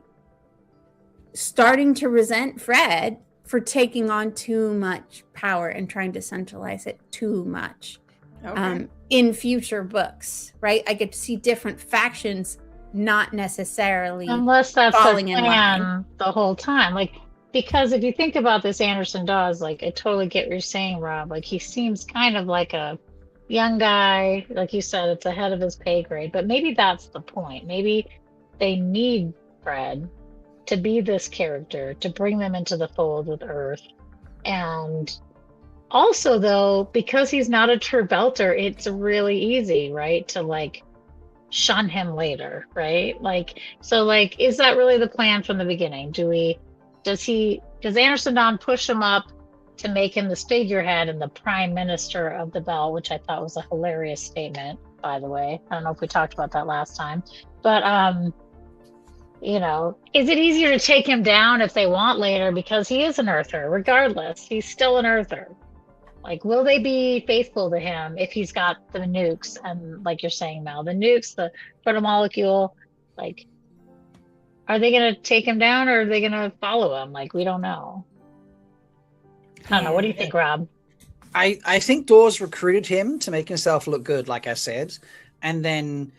starting to resent Fred for taking on too much power and trying to centralize it too much. Okay. In future books, right? I get to see different factions, not necessarily unless that's falling the in line the whole time. Like, because if you think about this Anderson Dawes, like I totally get what you're saying, Rob. Like he seems kind of like a young guy, like you said, it's ahead of his pay grade. But maybe that's the point. Maybe they need Fred to be this character to bring them into the fold with Earth. And also, though, because he's not a true belter, it's really easy, right, to like shun him later, right? Like, so like, is that really the plan from the beginning? Does Anderson Dawes push him up to make him this figurehead and the prime minister of the Belt, which I thought was a hilarious statement, by the way. I don't know if we talked about that last time, but is it easier to take him down if they want later because he is an Earther? Regardless, he's still an Earther. Like, will they be faithful to him if he's got the nukes? And like you're saying, Mal, the nukes, the proto-molecule, like, are they going to take him down or are they going to follow him? Like, we don't know. I don't know. What do you think, Rob? I think Dawes recruited him to make himself look good, like I said. And then,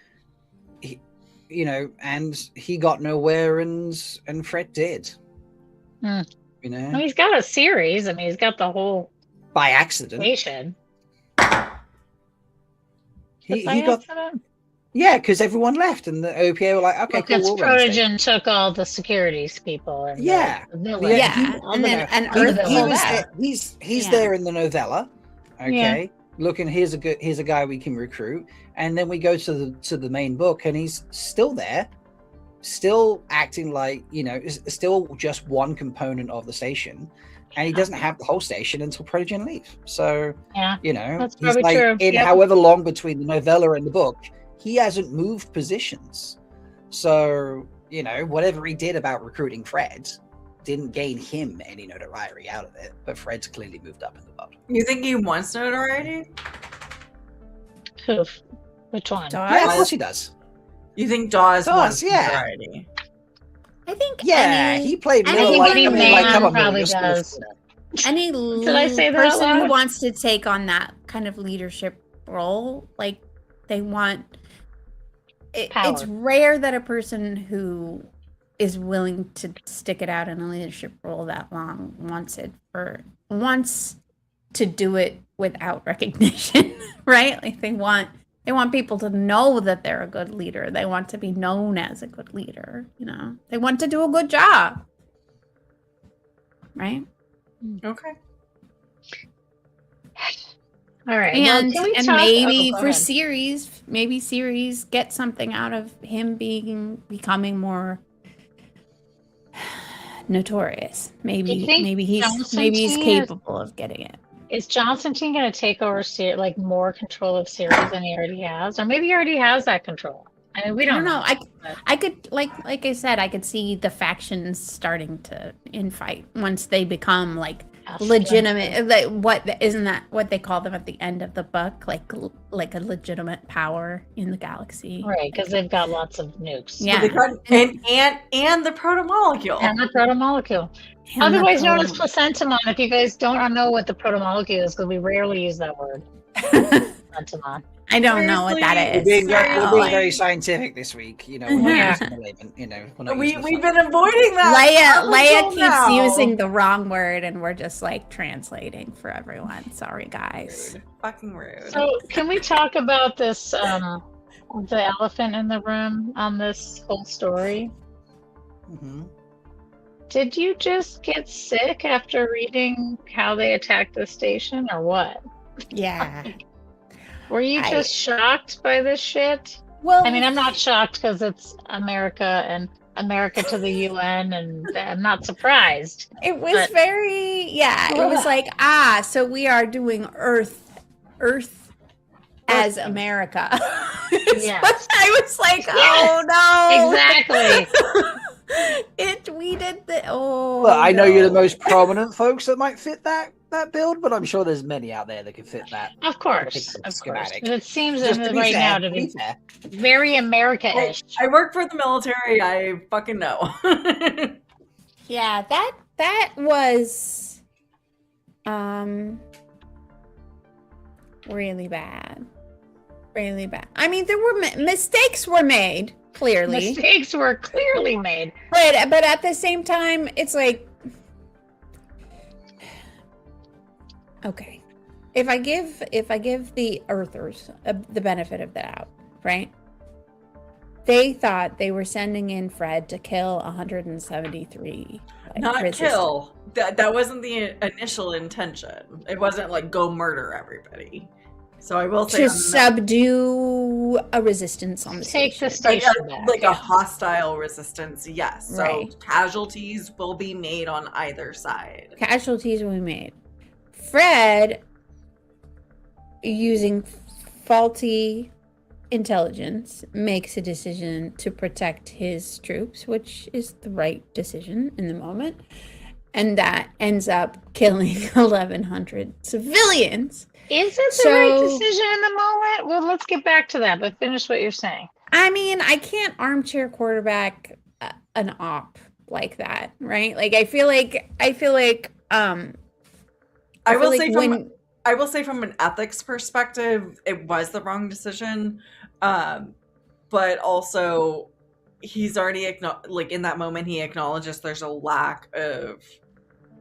and he got nowhere and Fred did. Well, he's got a series. I mean, he's got the whole... By accident. He got... Yeah, because everyone left and the OPA were like, okay, cool. Because Protogen took all the securities people. And he's there in the novella. Okay, looking, here's a guy we can recruit, and then we go to the main book, and he's still there, still acting like still just one component of the station. And he doesn't have the whole station until Protogen leave. So, that's he's like true. however long between the novella and the book, he hasn't moved positions. So, whatever he did about recruiting Fred didn't gain him any notoriety out of it. But Fred's clearly moved up in the book. You think he wants notoriety? Which one? Yeah, of course he does. You think Dawes wants notoriety? I think he played Miller come on, probably does. Any person who wants to take on that kind of leadership role, like they want it's rare that a person who is willing to stick it out in a leadership role that long wants to do it without recognition, right? Like they want people to know that they're a good leader. They want to be known as a good leader, They want to do a good job. Right? Okay. All right. And maybe for Ceres, maybe Ceres gets something out of him becoming more notorious. Maybe he's capable of getting it. Is Johnson Team going to take over like more control of Ceres than he already has, or maybe he already has that control? I mean, we don't know. I could like I said, I could see the factions starting to infight once they become like legitimate. Like, isn't that what they call them at the end of the book? Like a legitimate power in the galaxy, right? Because they've got lots of nukes. Yeah, and the proto-molecule. And the proto-molecule. Otherwise known as placentamon. If you guys don't know what the proto-molecule is, because we rarely use that word. Placentamon. I don't know what that is. We're being very scientific this week, you know. Yeah. We've been avoiding that. Leigh-a keeps using the wrong word, and we're just like translating for everyone. Sorry, guys. Fucking rude. So, can we talk about this? The elephant in the room on this whole story. Mm-hmm. Did you just get sick after reading how they attacked the station, or what? Yeah. Were you just shocked by this shit? Well, I mean, I'm not shocked because it's America and America to the UN, and I'm not surprised. It was very, it was like, so we are doing Earth as America. Yes. I was like, oh no. Exactly. We did the, Well, I know you're the most prominent folks that might fit that build, but I'm sure there's many out there that can fit that. Of course. Schematic. But it seems Fair, now to be very America-ish. I work for the military. I fucking know. Yeah, that was really bad. Really bad. I mean, there were mistakes were made, clearly. Mistakes were clearly made. But at the same time, it's like, okay, if I give the Earthers the benefit of the doubt, right? They thought they were sending in Fred to kill 173. Not kill. That wasn't the initial intention. It wasn't like go murder everybody. So I will say to subdue a resistance on the take station. the station back. Like a hostile resistance, yes. So Right. casualties will be made on either side. Casualties will be made. Fred, using faulty intelligence, makes a decision to protect his troops, which is the right decision in the moment. And that ends up killing 1,100 civilians. Is it the right decision in the moment? Well, let's get back to that, but finish what you're saying. I mean, I can't armchair quarterback an op like that, right? Like, I feel like I will say from an ethics perspective, it was the wrong decision. But also he's already in that moment, he acknowledges there's a lack of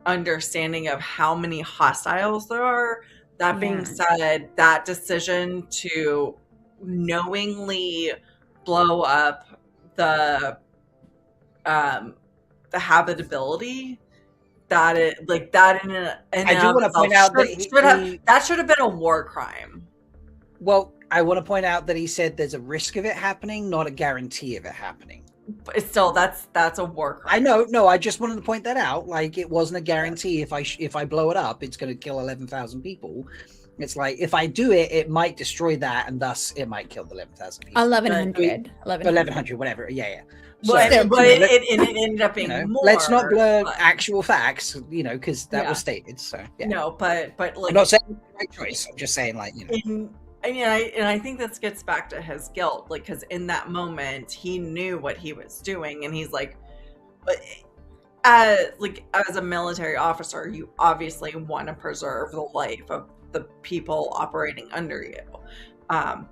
understanding of how many hostiles there are. That being said, that decision to knowingly blow up the habitability, that it that I do want to point out that should have been a war crime. Well, I want to point out that he said there's a risk of it happening, not a guarantee of it happening. But it's still, that's a war crime. I know. No, I just wanted to point that out. Like, it wasn't a guarantee. If I blow it up, it's going to kill 11,000 people. It's like, if I do it, it might destroy that, and thus it might kill the 11,000 people. 1,100, whatever. Yeah. So, but it ended up being more. Let's not blur actual facts, because that was stated. So yeah. No, but like, I'm not saying it's the right choice. I'm just saying, I think this gets back to his guilt, because in that moment he knew what he was doing, and he's like, as a military officer, you obviously want to preserve the life of the people operating under you.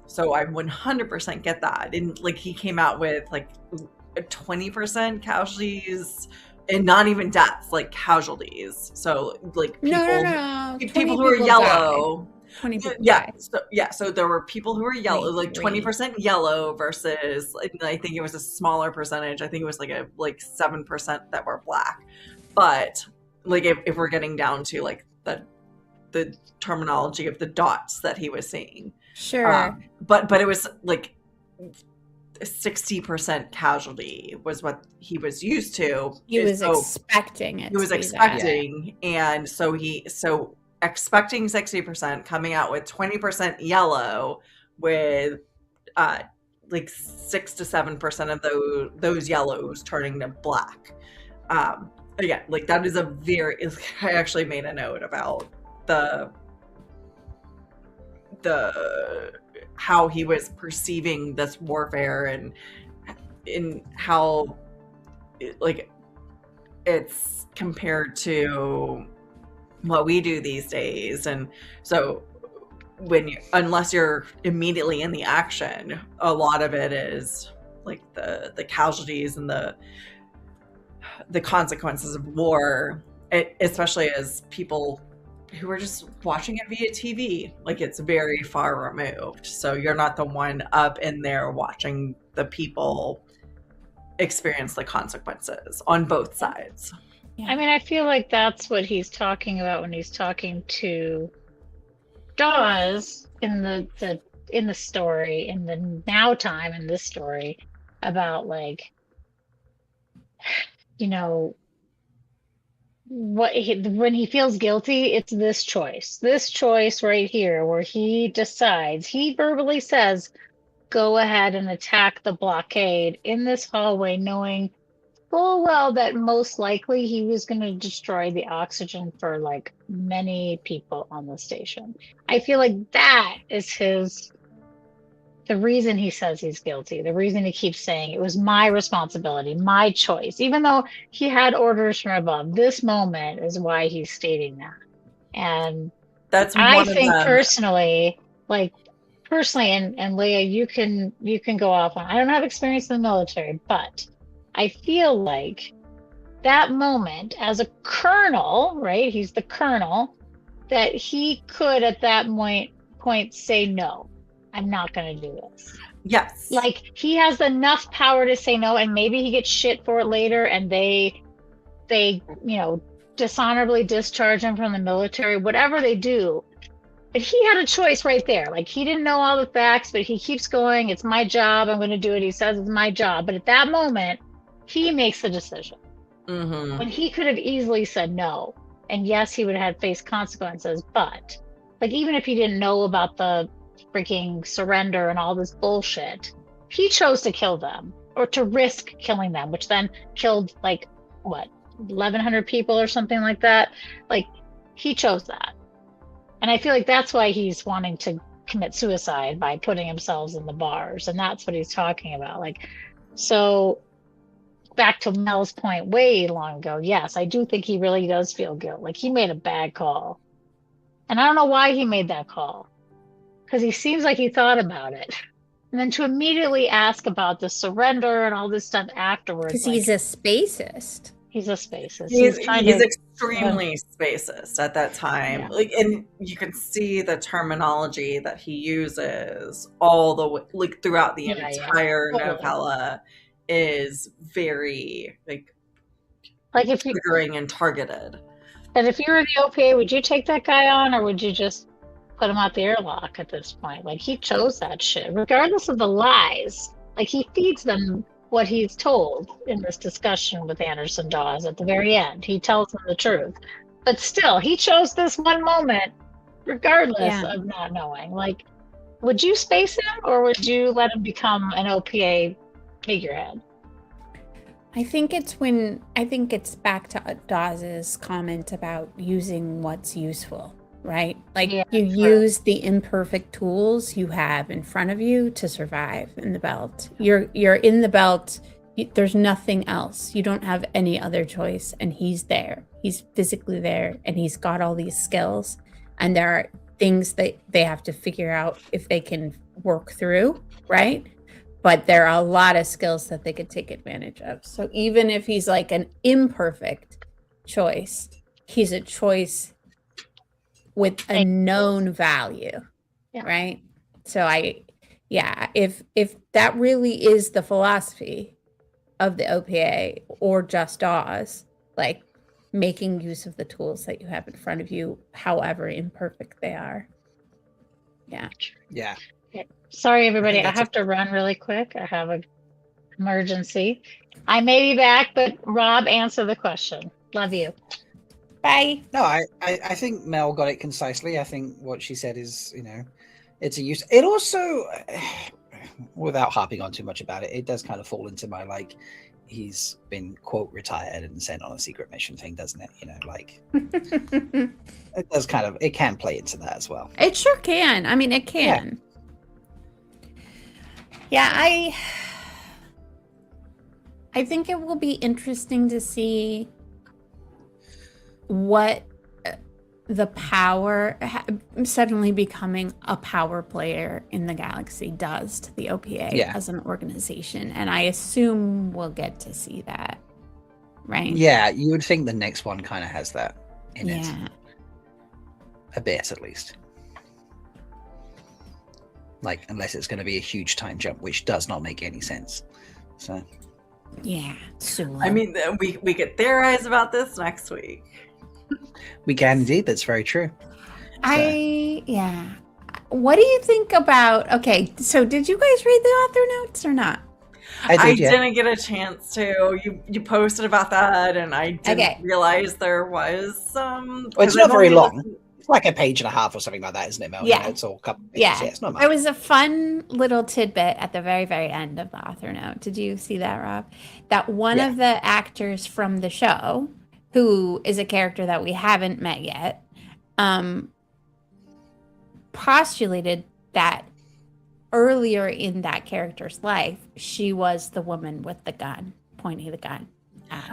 So I 100% get that. And he came out with 20% casualties, and not even deaths, casualties. So people who are yellow. 20 people so there were people who were yellow, 20% yellow versus, I think it was a smaller percentage. I think it was 7% that were black. But if we're getting down to the terminology of the dots that he was seeing, sure. But it was 60% casualty was what he was used to. He was expecting it. He was expecting, and so expecting 60%, coming out with 20% yellow, with like 6 to 7% of those yellows turning to black. Again, like that is I actually made a note about the how he was perceiving this warfare, and in how like it's compared to what we do these days. And so unless you're immediately in the action, a lot of it is like the casualties and the consequences of war, especially as people who are just watching it via TV. Like, it's very far removed, so you're not the one up in there watching the people experience the consequences on both sides. I mean, I feel like that's what he's talking about when he's talking to Dawes in the story, in the now time in this story, about like, you know, when he feels guilty, it's this choice right here where he decides, he verbally says, go ahead and attack the blockade in this hallway, knowing full well that most likely he was going to destroy the oxygen for like many people on the station. I feel like that is the reason he says he's guilty, the reason he keeps saying it was my responsibility, my choice, even though he had orders from above. This moment is why he's stating that. And that's I think personally, and Leigh-a, you can go off on, I don't have experience in the military, but I feel like that moment as a colonel, right? He's the colonel, that he could at that point say, no, I'm not going to do this. Yes. Like, he has enough power to say no, and maybe he gets shit for it later, and they dishonorably discharge him from the military, whatever they do. But he had a choice right there. Like, he didn't know all the facts, but he keeps going. It's my job. I'm going to do it. He says it's my job. But at that moment, he makes the decision. Mm-hmm. When he could have easily said no. And yes, he would have faced consequences. But, like, even if he didn't know about the freaking surrender and all this bullshit, he chose to kill them, or to risk killing them, which then killed, like, what, 1,100 people or something like that. Like, he chose that. And I feel like that's why he's wanting to commit suicide by putting himself in the bars. And that's what he's talking about. Like, so back to Mel's point way long ago, yes, I do think he really does feel guilt. Like, he made a bad call. And I don't know why he made that call, because he seems like he thought about it. And then to immediately ask about the surrender and all this stuff afterwards. Because he's a spacist. He's a spacist. He's extremely spacist at that time. Yeah. Like, and you can see the terminology that he uses all the way, like, throughout the entire novella, is very like if you triggering and targeted. And if you were the OPA, would you take that guy on, or would you just put him out the airlock at this point? Like, he chose that shit, regardless of the lies. Like, he feeds them what he's told in this discussion with Anderson Dawes at the very end. He tells them the truth. But still, he chose this one moment, regardless of not knowing. Like, would you space him, or would you let him become an OPA figurehead? I think it's back to Dawes's comment about using what's useful, right? Like, you use the imperfect tools you have in front of you to survive in the belt. You're in the belt. There's nothing else. You don't have any other choice. And he's there. He's physically there, and he's got all these skills. And there are things that they have to figure out if they can work through, right? But there are a lot of skills that they could take advantage of. So even if he's like an imperfect choice, he's a choice with a known value, right? So if that really is the philosophy of the OPA or just Dawes, like making use of the tools that you have in front of you, however imperfect they are. Yeah. Sorry, everybody. I have to run really quick. I have an emergency. I may be back, but Rob, answer the question. Love you. Bye. No, I think Mel got it concisely. I think what she said is, it's a use. It also, without harping on too much about it, it does kind of fall into my, like, he's been, quote, retired and sent on a secret mission thing, doesn't it? It does kind of, it can play into that as well. It sure can. I mean, it can. Yeah, I think it will be interesting to see what the power suddenly becoming a power player in the galaxy does to the OPA as an organization, and I assume we'll get to see that, right? Yeah, you would think the next one kind of has that in it, a bit at least. Like, unless it's going to be a huge time jump, which does not make any sense. So, yeah. So I mean, we could theorize about this next week. We can indeed. That's very true. What do you think about? Okay, so did you guys read the author notes or not? I didn't get a chance to. You posted about that, and I didn't realize there was some. Well, it's not very long. It's like a page and a half or something like that, isn't it, Mel? Yeah. It's all a couple of pages. Yeah, it's not much. There was a fun little tidbit at the very, very end of the author note. Did you see that, Rob? That one of the actors from the show, who is a character that we haven't met yet, postulated that earlier in that character's life, she was the woman with the gun, pointing the gun.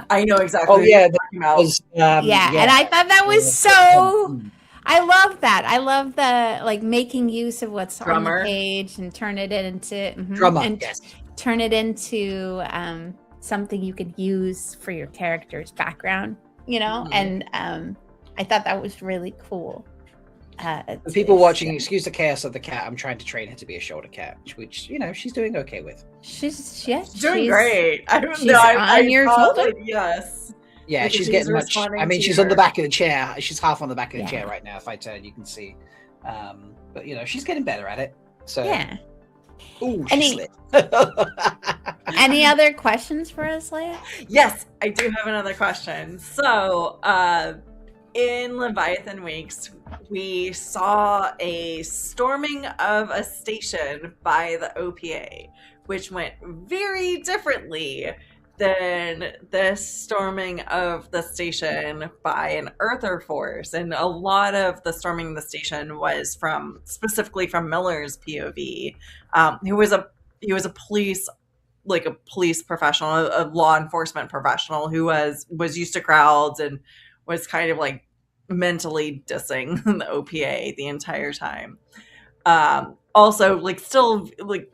I know exactly. Oh, yeah. That was, and I thought that was so... I love that. I love the, like, making use of what's on the page and turn it into... turn it into something you could use for your character's background, and I thought that was really cool. For people watching, excuse the chaos of the cat. I'm trying to train her to be a shoulder cat, which she's doing okay with. She's doing great. I don't know. On your shoulder. Yes. Yeah, like she's getting much. I mean, she's on the back of the chair. She's half on the back of the chair right now. If I turn, you can see. But she's getting better at it. So yeah. Ooh, she slid. Any other questions for us, Leigh-a? Yes, I do have another question. So, in Leviathan Weeks, we saw a storming of a station by the OPA, which went very differently than this storming of the station by an Earther force. And a lot of the storming of the station was specifically from Miller's POV, who was a police professional, a law enforcement professional who was used to crowds and was kind of like mentally dissing the OPA the entire time. Also, like, still, like,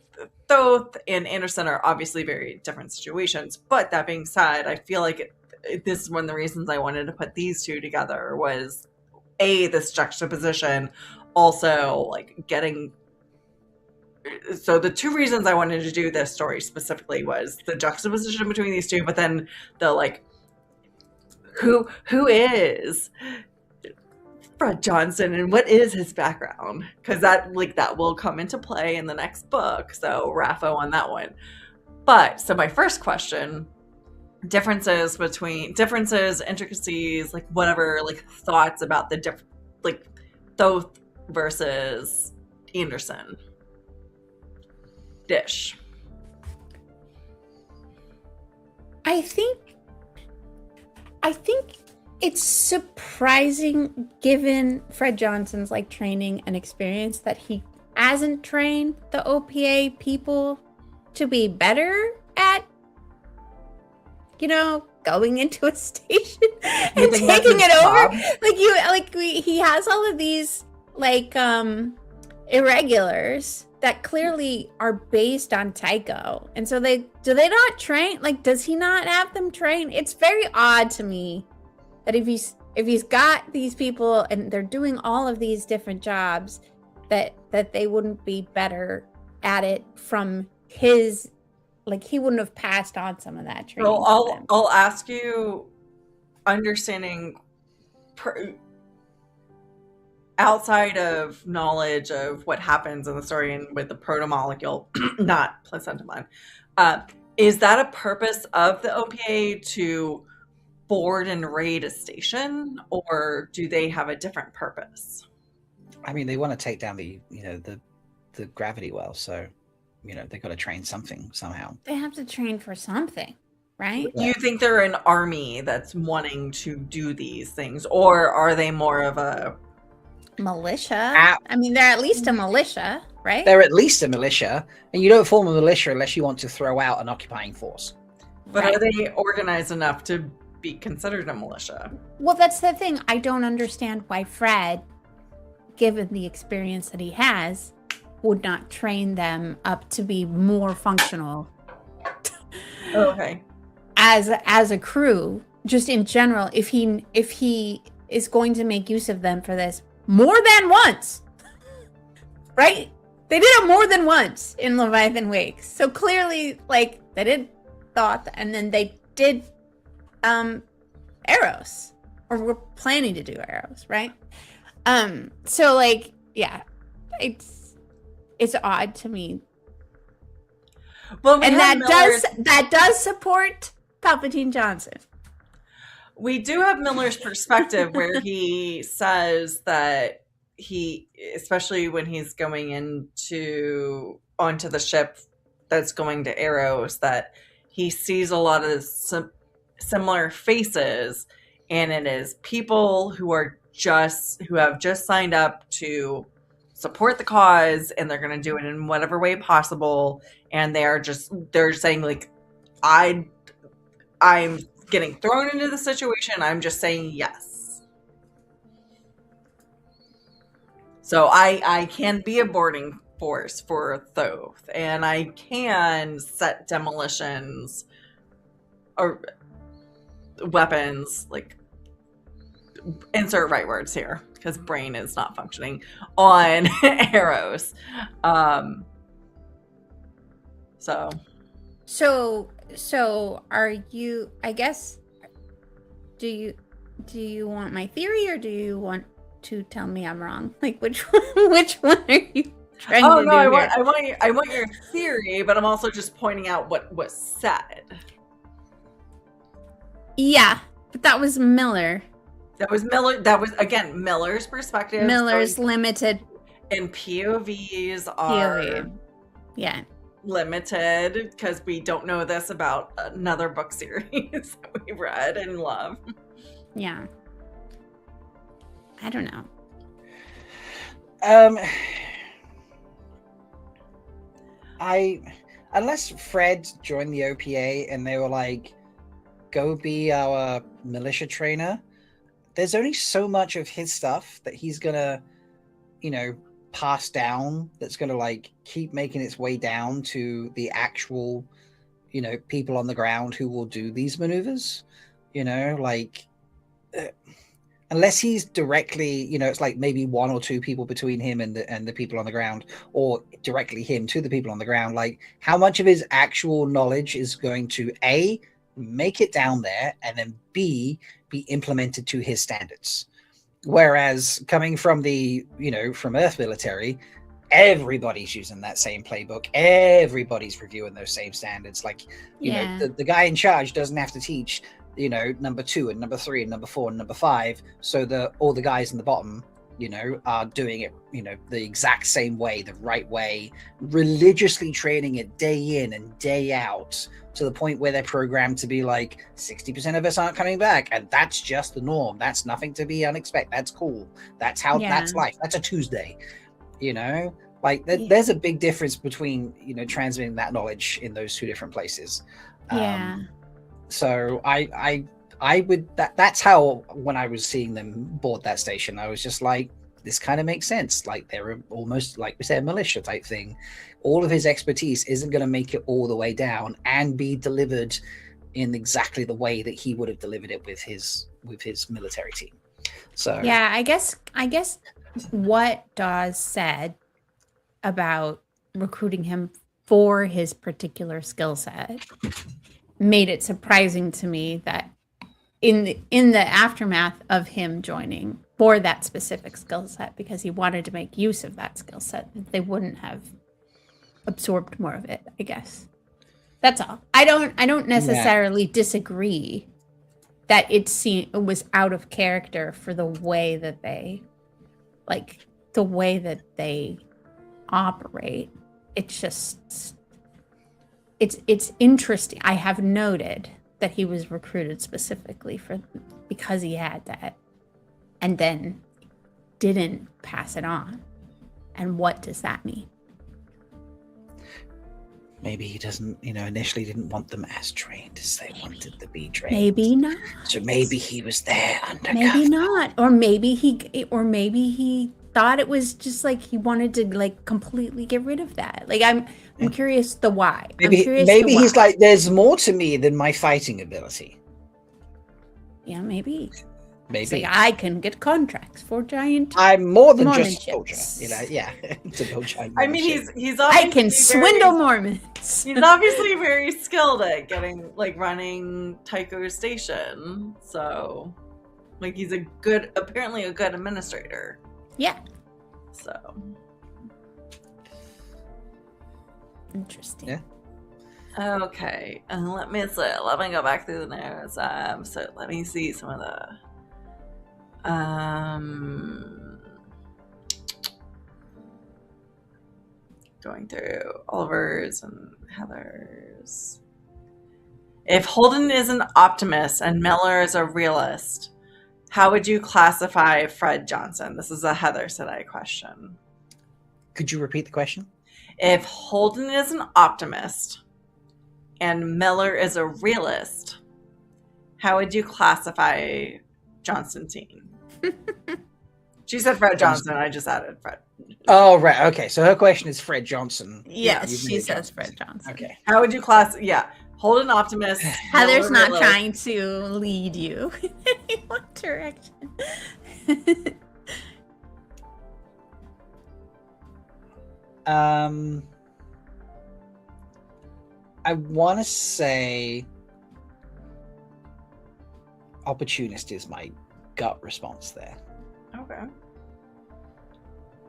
Thoth and Anderson are obviously very different situations. But that being said, I feel like this is one of the reasons I wanted to put these two together was this juxtaposition. Also, like, so the two reasons I wanted to do this story specifically was the juxtaposition between these two, but then the, like, who is Fred Johnson and what is his background, because that will come into play in the next book, so Raffo on that one. But so my first question, differences, intricacies, like, whatever, like, thoughts about the like, Thoth versus Anderson dish. I think it's surprising, given Fred Johnson's, like, training and experience, that he hasn't trained the OPA people to be better at, going into a station and taking it over. He has all of these, like, irregulars that clearly are based on Tycho, and so do they not train? Like, does he not have them train? It's very odd to me that if he's got these people and they're doing all of these different jobs, that they wouldn't be better at it from his, like, he wouldn't have passed on some of that training. Well, I'll ask you, understanding outside of knowledge of what happens in the story and with the proto-molecule, not placentamon, is that a purpose of the OPA to board and raid a station, or do they have a different purpose? I mean, they want to take down the gravity well, so they've got to train something somehow. They have to train for something, right? Do you think they're an army that's wanting to do these things, or are they more of a militia? I mean, they're at least a militia, right? They're at least a militia, and you don't form a militia unless you want to throw out an occupying force. But are they organized enough to be considered a militia? Well, that's the thing. I don't understand why Fred, given the experience that he has, would not train them up to be more functional. Okay. As a crew, just in general, if he is going to make use of them for this more than once, right? They did it more than once in Leviathan Wakes. So clearly, like, they did Thoth, and then they did Eros, or were planning to do Eros, right? So like, yeah, it's odd to me. Well, and that does support Palpatine Johnson. We do have Miller's perspective where he says that he, especially when he's going onto the ship that's going to Eros, that he sees a lot of similar faces, and it is people who have just signed up to support the cause, and they're going to do it in whatever way possible, and they're saying, like, I'm getting thrown into the situation, I'm just saying yes. So I can be a boarding force for Thoth, and I can set demolitions or weapons, like, insert right words here because brain is not functioning, on Eros. So are you, I guess, do you want my theory, or do you want to tell me I'm wrong? Like, which one are you trying to do? I want your theory, but I'm also just pointing out what was said. Yeah, but that was Miller. That was Miller. That was, again, Miller's perspective. Miller's limited. And POVs are limited because we don't know this about another book series that we read and love. Yeah. I don't know. Unless Fred joined the OPA and they were like, go be our militia trainer, there's only so much of his stuff that he's gonna, pass down, that's gonna like keep making its way down to the actual, people on the ground who will do these maneuvers. Unless he's directly, it's like maybe one or two people between him and the people on the ground, or directly him to the people on the ground. Like, how much of his actual knowledge is going to A, make it down there, and then B, be implemented to his standards? Whereas coming from the, from Earth military, everybody's using that same playbook. Everybody's reviewing those same standards. Like, the guy in charge doesn't have to teach, number 2 and number 3 and number 4 and number 5. So all the guys in the bottom, are doing it, the exact same way, the right way, religiously training it day in and day out, to the point where they're programmed to be like, 60% of us aren't coming back, and that's just the norm. That's nothing to be unexpected. That's cool. That's how that's life. That's a Tuesday. There's a big difference between transmitting that knowledge in those two different places. So I would, that's how, when I was seeing them board that station, I was just like, this kind of makes sense. Like, they're almost, like we said, a militia type thing. All of his expertise isn't going to make it all the way down and be delivered in exactly the way that he would have delivered it with his military team. So yeah, I guess what Dawes said about recruiting him for his particular skill set made it surprising to me that in the aftermath of him joining for that specific skill set, because he wanted to make use of that skill set, they wouldn't have absorbed more of it, I guess. That's all. I don't necessarily disagree that it was out of character for the way that they operate. It's just it's interesting. I have noted that he was recruited specifically because he had that, and then didn't pass it on. And what does that mean? Maybe he doesn't, initially didn't want them as trained as they wanted to be trained. Maybe not. So maybe he was there undercover. Maybe not. Or maybe he thought it was just like he wanted to like completely get rid of that. Like I'm curious the why. Maybe he's like, there's more to me than my fighting ability. Yeah, maybe. Maybe. It's like, I can get contracts for giant. I'm more than Mormon just a soldier. Yeah. To build giant I mean, ship. he's I can swindle Mormons. He's obviously very skilled at running Tycho Station. So, like, he's apparently a good administrator. Yeah. So. Interesting. Yeah. Okay, let me see. Let me go back through the notes. So let me see some of the. Going through Oliver's and Heather's. If Holden is an optimist and Miller is a realist, how would you classify Fred Johnson? This is a Heather Sedai question. Could you repeat the question? If Holden is an optimist and Miller is a realist, how would you classify Johnson team? She said Fred Johnson. I just added Fred. Oh, right. Okay. So her question is Fred Johnson. Yes, You she made says Johnson. Fred Johnson. Okay. How would you Holden optimist. Heather's Miller not realist. trying to lead you in any one direction. I want to say opportunist is my gut response there. Okay.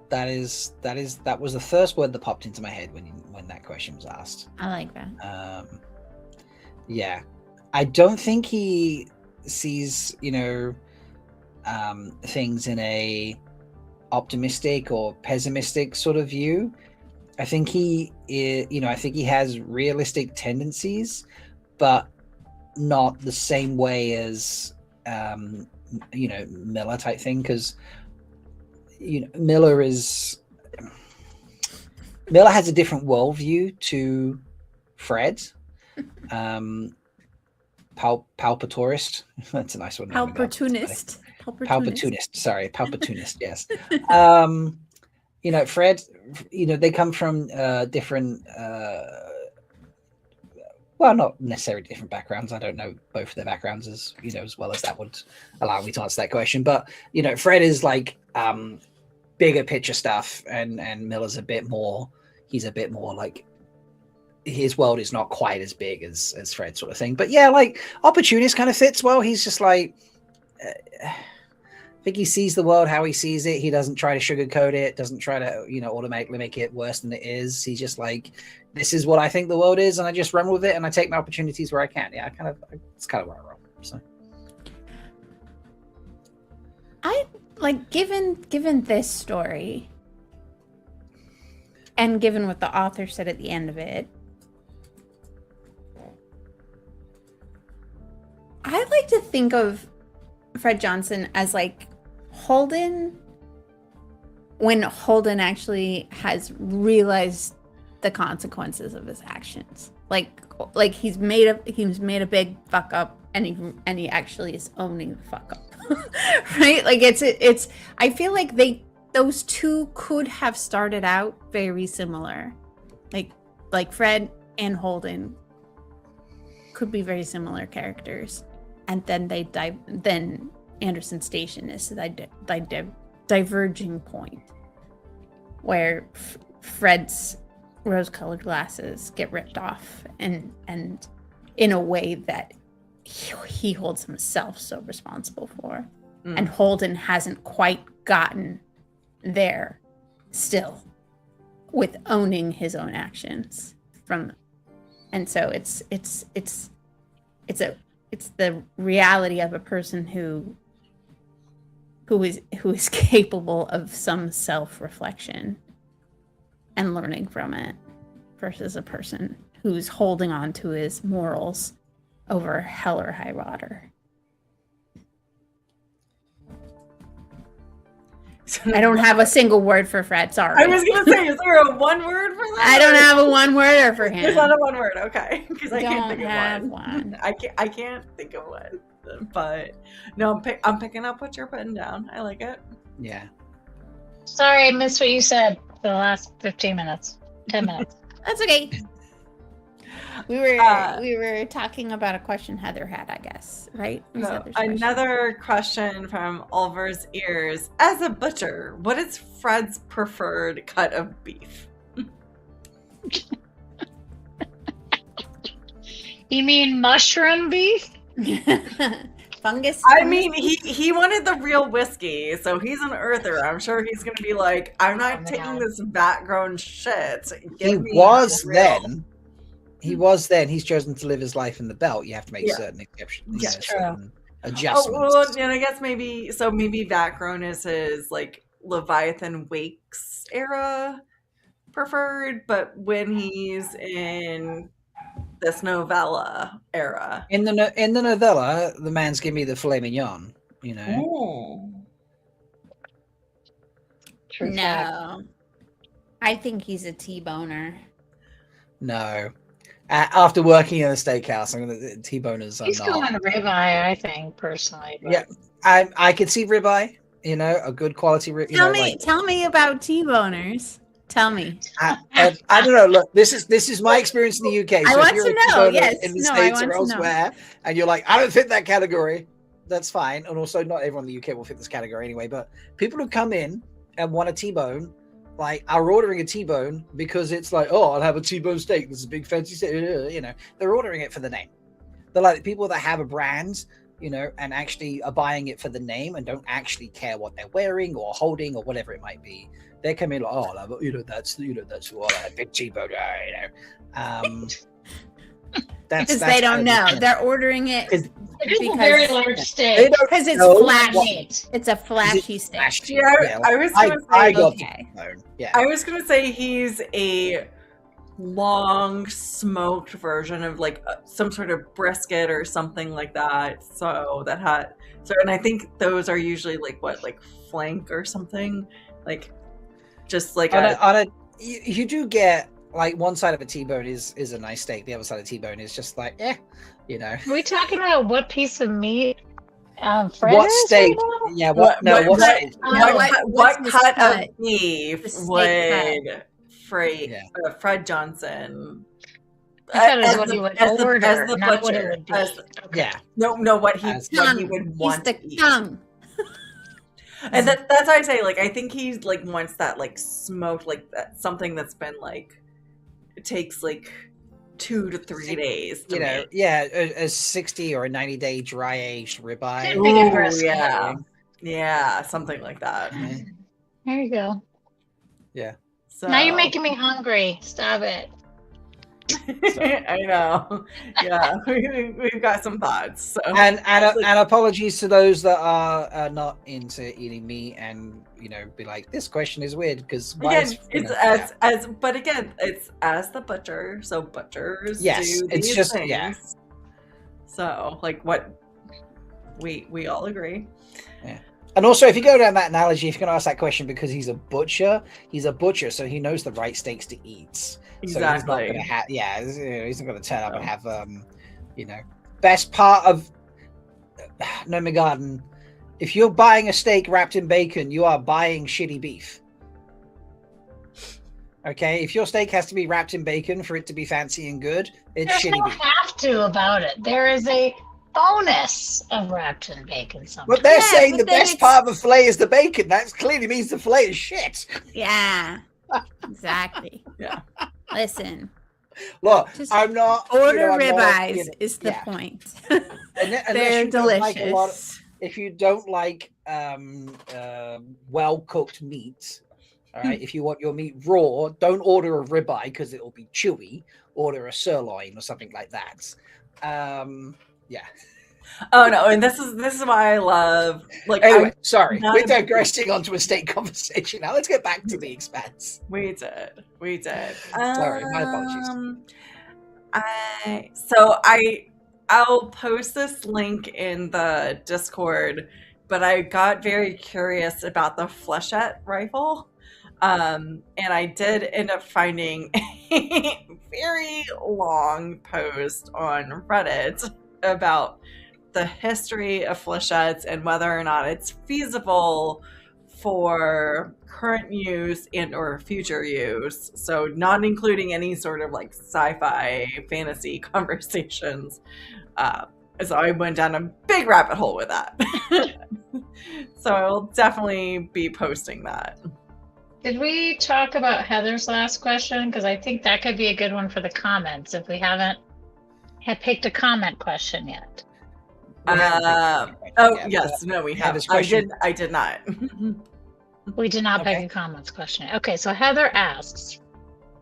That was the first word that popped into my head when that question was asked. I like that. Yeah, I don't think he sees things in a optimistic or pessimistic sort of view. I think he has realistic tendencies, but not the same way as Miller type thing, because Miller has a different worldview to Fred. Palpatorist. That's a nice one. Palpatunist. Sorry, palpatunist. Yes. Fred. They come from different. Well, not necessarily different backgrounds. I don't know both of their backgrounds as well as that would allow me to answer that question. But Fred is like bigger picture stuff, and Miller's a bit more. He's a bit more like his world is not quite as big as Fred sort of thing. But yeah, like opportunist kind of fits well. He's just like. I think he sees the world how he sees it. He doesn't try to sugarcoat it. Doesn't try to automatically make it worse than it is. He's just like, this is what I think the world is, and I just run with it, and I take my opportunities where I can. Yeah, it's kind of where I roll. So, I like given this story, and given what the author said at the end of it, I like to think of Fred Johnson as like Holden, when Holden actually has realized the consequences of his actions. Like he's made a big fuck up, and he actually is owning the fuck up. Right? Like it's I feel like those two could have started out very similar. Like Fred and Holden could be very similar characters. And then then Anderson Station is the diverging point where Fred's rose-colored glasses get ripped off, and in a way that he holds himself so responsible for. And Holden hasn't quite gotten there still with owning his own actions and so it's it's the reality of a person who is capable of some self-reflection and learning from it, versus a person who's holding on to his morals over hell or high water. I don't have a single word for Fred. Sorry. I was gonna say, is there a one word for that? I don't have a one worder for him. There's not a one word, okay? Because I can't Don't think have of one. one. I can't think of one. But no, I'm picking up what you're putting down. I like it. Yeah. Sorry, I missed what you said for the last 15 minutes, 10 minutes. That's okay. We were talking about a question Heather had, I guess, right? No, another question from Ulver's ears. As a butcher, what is Fred's preferred cut of beef? You mean mushroom beef? Fungus? I mean, he wanted the real whiskey, so he's an earther. I'm sure he's going to be like, I'm not taking this vat-grown shit. He was then. He's chosen to live his life in the belt. You have to make certain exceptions. Yeah, certain adjustments. Oh, well, and I guess maybe vat-grown is his like Leviathan Wakes era preferred, but when he's in this novella era, in the novella, the man's giving me the filet mignon. You know. Ooh. No, I think he's a T-boner. No. After working in a steakhouse, I'm gonna T-boners are He's not. going ribeye, I think, personally. But... Yeah, I could see ribeye. You know, a good quality ribeye. Tell me about T-boners. Tell me. I don't know. Look, this is my experience in the UK. I So want if you're to a know. T-boner Yes, in the no, I States want or to know. elsewhere, and you're like, I don't fit that category. That's fine. And also, not everyone in the UK will fit this category anyway. But people who come in and want a T-bone, like, are ordering a T-bone because it's like, oh, I'll have a T-bone steak. This is a big fancy steak. You know, they're ordering it for the name. They're like people that have a brand, you know, and actually are buying it for the name and don't actually care what they're wearing or holding or whatever it might be. They come in like, oh, that's what a big T-bone, you know. Because they don't know. They're ordering it. It is a very large steak. They don't Because it's know flashy. It's a flashy steak. Flashy? Yeah, I was gonna say. I got Okay. T-bone. Yeah. I was gonna say he's a long smoked version of like some sort of brisket or something like that. And I think those are usually like flank or something, like just like you do get like one side of a T-bone is a nice steak. The other side of T-bone is just like, you know. Are we talking about what piece of meat? Fred What is steak? right now? Yeah. What cut of beef The steak would Fred Johnson? I thought it was what he would as the order, not what it butcher, would be. Yeah. No, what he Tongue. would want He's to the eat. tongue. And that's why I say, like, I think he's like wants that like smoked, like that something that's been like, it takes like 2 to 3 days to make. a 60 or a 90-day dry aged ribeye. Could be a brisket. Yeah, something like that. There you go. Yeah. So Now you're making me hungry. Stop it. I know. Yeah, we've got some thoughts. So. And apologies to those that are not into eating meat and be like, this question is weird because it's as the butcher, so butchers do it's these just things. So like what we all agree. Yeah. And also, if you go down that analogy, if you're going to ask that question because he's a butcher, so he knows the right steaks to eat. Exactly. So he's not going to have, he's not going to turn up and have, best part of No My Garden. If you're buying a steak wrapped in bacon, you are buying shitty beef. Okay, if your steak has to be wrapped in bacon for it to be fancy and good, it's There's shitty no beef. have to about it. There is a bonus of wrapped in bacon sometimes. But they're saying but the then best part of a fillet is the bacon. That clearly means the fillet is shit. Yeah. Exactly. Yeah. Listen. Look, Just I'm not order I'm not, ribeyes is the point. They're delicious. If you don't like well cooked meat, all right. If you want your meat raw, don't order a ribeye because it'll be chewy. Order a sirloin or something like that. Yeah. Oh no, and this is why I love Anyway, sorry, not we're a- digressing onto a state conversation now. Let's get back to the Expanse. We did. Sorry, my apologies. I'll post this link in the Discord, but I got very curious about the flechette rifle. And I did end up finding a very long post on Reddit about the history of flechettes and whether or not it's feasible for current use and or future use. So not including any sort of like sci-fi fantasy conversations. So I went down a big rabbit hole with that. So I'll definitely be posting that. Did we talk about Heather's last question? Because I think that could be a good one for the comments if we haven't picked a comment question yet. Yes, no, we have. I did not. We did not pick a comments question. Okay, so Heather asks,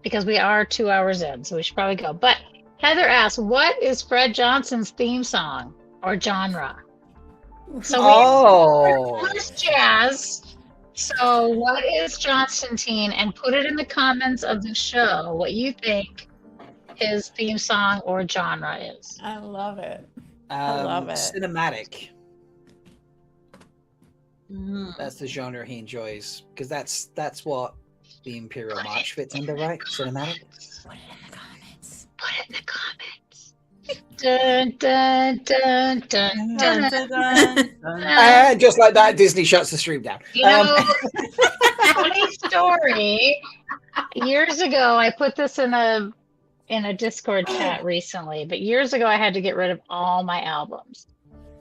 because we are 2 hours in, so we should probably go. But Heather asks, what is Fred Johnson's theme song or genre? So it's jazz. So what is Constantine? And put it in the comments of the show what you think his theme song or genre is. I love it. I love it. Cinematic. That's the genre he enjoys, because that's what the Imperial March fits under, right? Cinematic. Put it in the comments. Put it in the comments. Dun, dun, dun, dun, dun, dun, dun. And just like that, Disney shuts the stream down. You know, funny story. Years ago, I put this in a Discord chat recently, but years ago, I had to get rid of all my albums.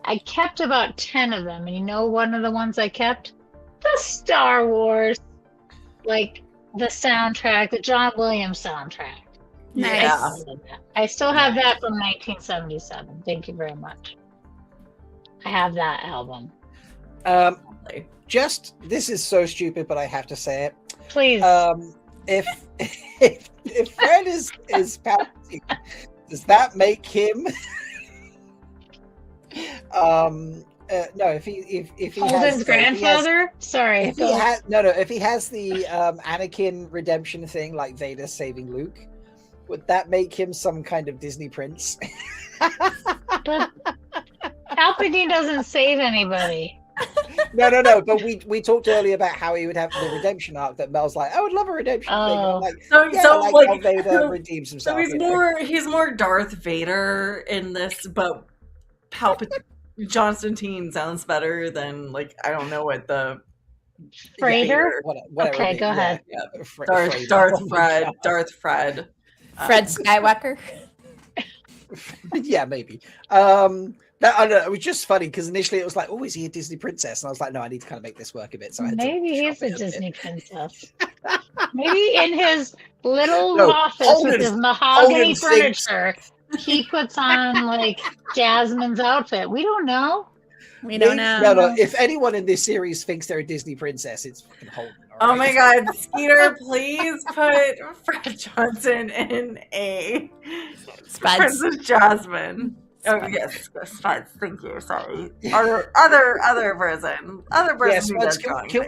I kept about 10 of them, and you know one of the ones I kept? The Star Wars, like the soundtrack, the John Williams soundtrack. Nice. I still have that from 1977. Thank you very much. I have that album. This is so stupid, but I have to say it. Please. If Fred is Palpatine, does that make him? No. If he Holden's has grandfather. Sorry. If he has if he has the Anakin redemption thing, like Vader saving Luke, would that make him some kind of Disney prince? But Palpatine doesn't save anybody. No. But we talked earlier about how he would have the redemption arc. That Mel's like, I would love a redemption thing. And I'm like, how Vader redeems himself. So he's more Darth Vader in this, but Constantine sounds better than I don't know what the Freighter. Okay, go ahead. Yeah, Darth Fred. Fred Skywalker. Yeah, maybe. I don't know, it was just funny because initially it was like, oh, is he a Disney princess? And I was like, no, I need to kind of make this work a bit. So maybe he's a Disney princess. Maybe in his little office with his mahogany furniture, he puts on Jasmine's outfit. We don't know. We don't know. No. If anyone in this series thinks they're a Disney princess, it's fucking Holden. Oh my God, Skeeter, please put Fred Johnson in a Princess Jasmine. Oh yes, Spuds. Thank you. Sorry. Other person. Yes, Spuds, can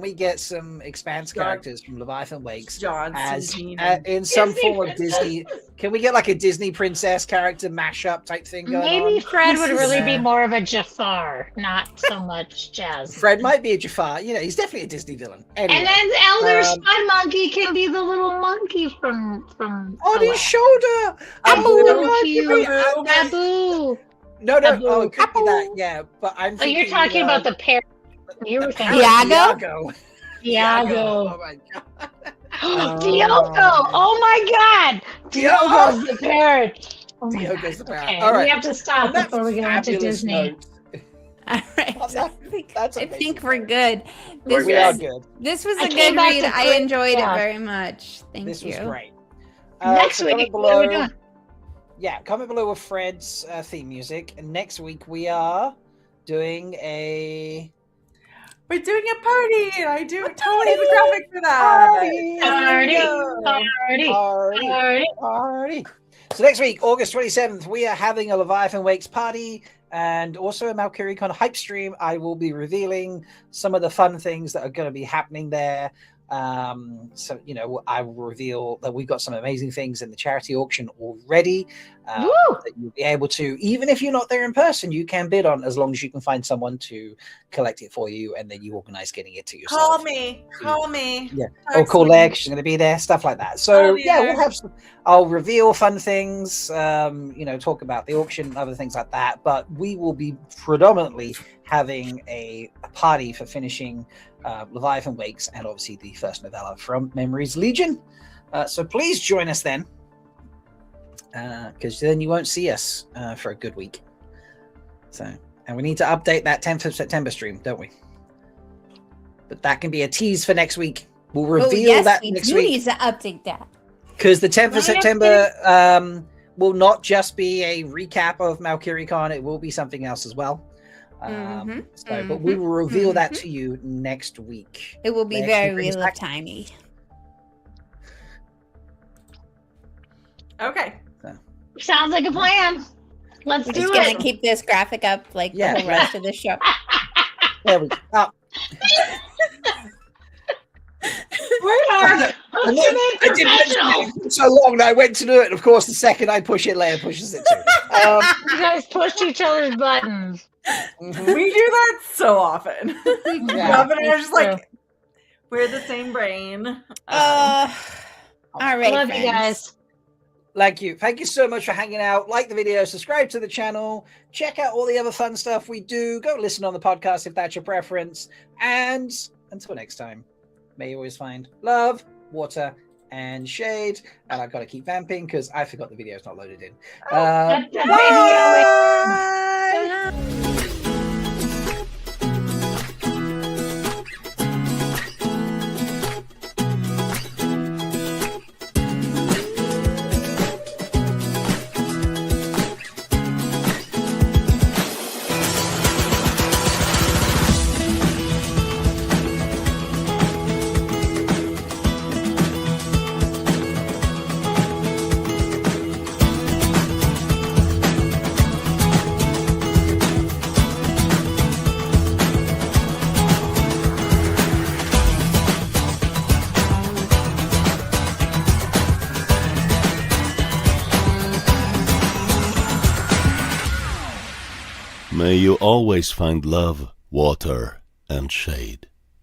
we get some Expanse characters from Leviathan Wakes as in some form of Disney? Can we get a Disney princess character mashup type thing going on? Maybe Fred would really be more of a Jafar, not so much Jazz. Fred might be a Jafar. He's definitely a Disney villain. Anyway, and then Elder Spud Monkey can be the little monkey from on his shoulder. Babu. No. Oh, it could be that. Yeah, but I'm. You're talking about the pair. You were thinking Iago. Oh my God. Diogo! Oh my God! Diogo's the parrot. Diogo's the parrot. Okay, all right. we have to stop before we go into Disney. All right. I think we're good. We are good. This was a good read. I enjoyed it very much. Thank you. This was great. Next week, what are we doing? Yeah, comment below with Fred's theme music. And next week we are doing a... We're doing a party, and I do totally have a graphic for that. Party. So next week, August 27th, we are having a Leviathan Wakes party and also a MalkieriCon hype stream. I will be revealing some of the fun things that are going to be happening there. So, you know, I will reveal that we've got some amazing things in the charity auction already that you'll be able to, even if you're not there in person, you can bid on as long as you can find someone to collect it for you and then you organize getting it to yourself. Call me. Yeah. Or call Leigh, she's going to be there, stuff like that. So, yeah, we'll have some, I'll reveal fun things, you know, talk about the auction and other things like that. But we will be predominantly having a party for finishing Leviathan Wakes and obviously the first novella from Memories Legion. So please join us then, because then you won't see us for a good week. So, and we need to update that 10th of September stream, don't we? But that can be a tease for next week. We'll reveal that next week. We need to update that. Because the 10th of September will not just be a recap of MalkieriCon, it will be something else as well. But we will reveal that to you next week. It will be very Wheel of Timey. Okay. Sounds like a plan. Let's do it. We're just gonna keep this graphic up like the whole rest of the show. There we go. I didn't mention it so long that I went to do it. Of course, the second I push it, Leigh pushes it too. You guys pushed each other's buttons. We do that so often. Rob and I are just like, we're the same brain. All right, love friends. you guys. Thank you. Thank you so much for hanging out. Like the video, subscribe to the channel, check out all the other fun stuff we do. Go listen on the podcast if that's your preference. And until next time, may you always find love, water, and shade. And I've got to keep vamping because I forgot the video's not loaded in. Bye. May you always find love, water, and shade.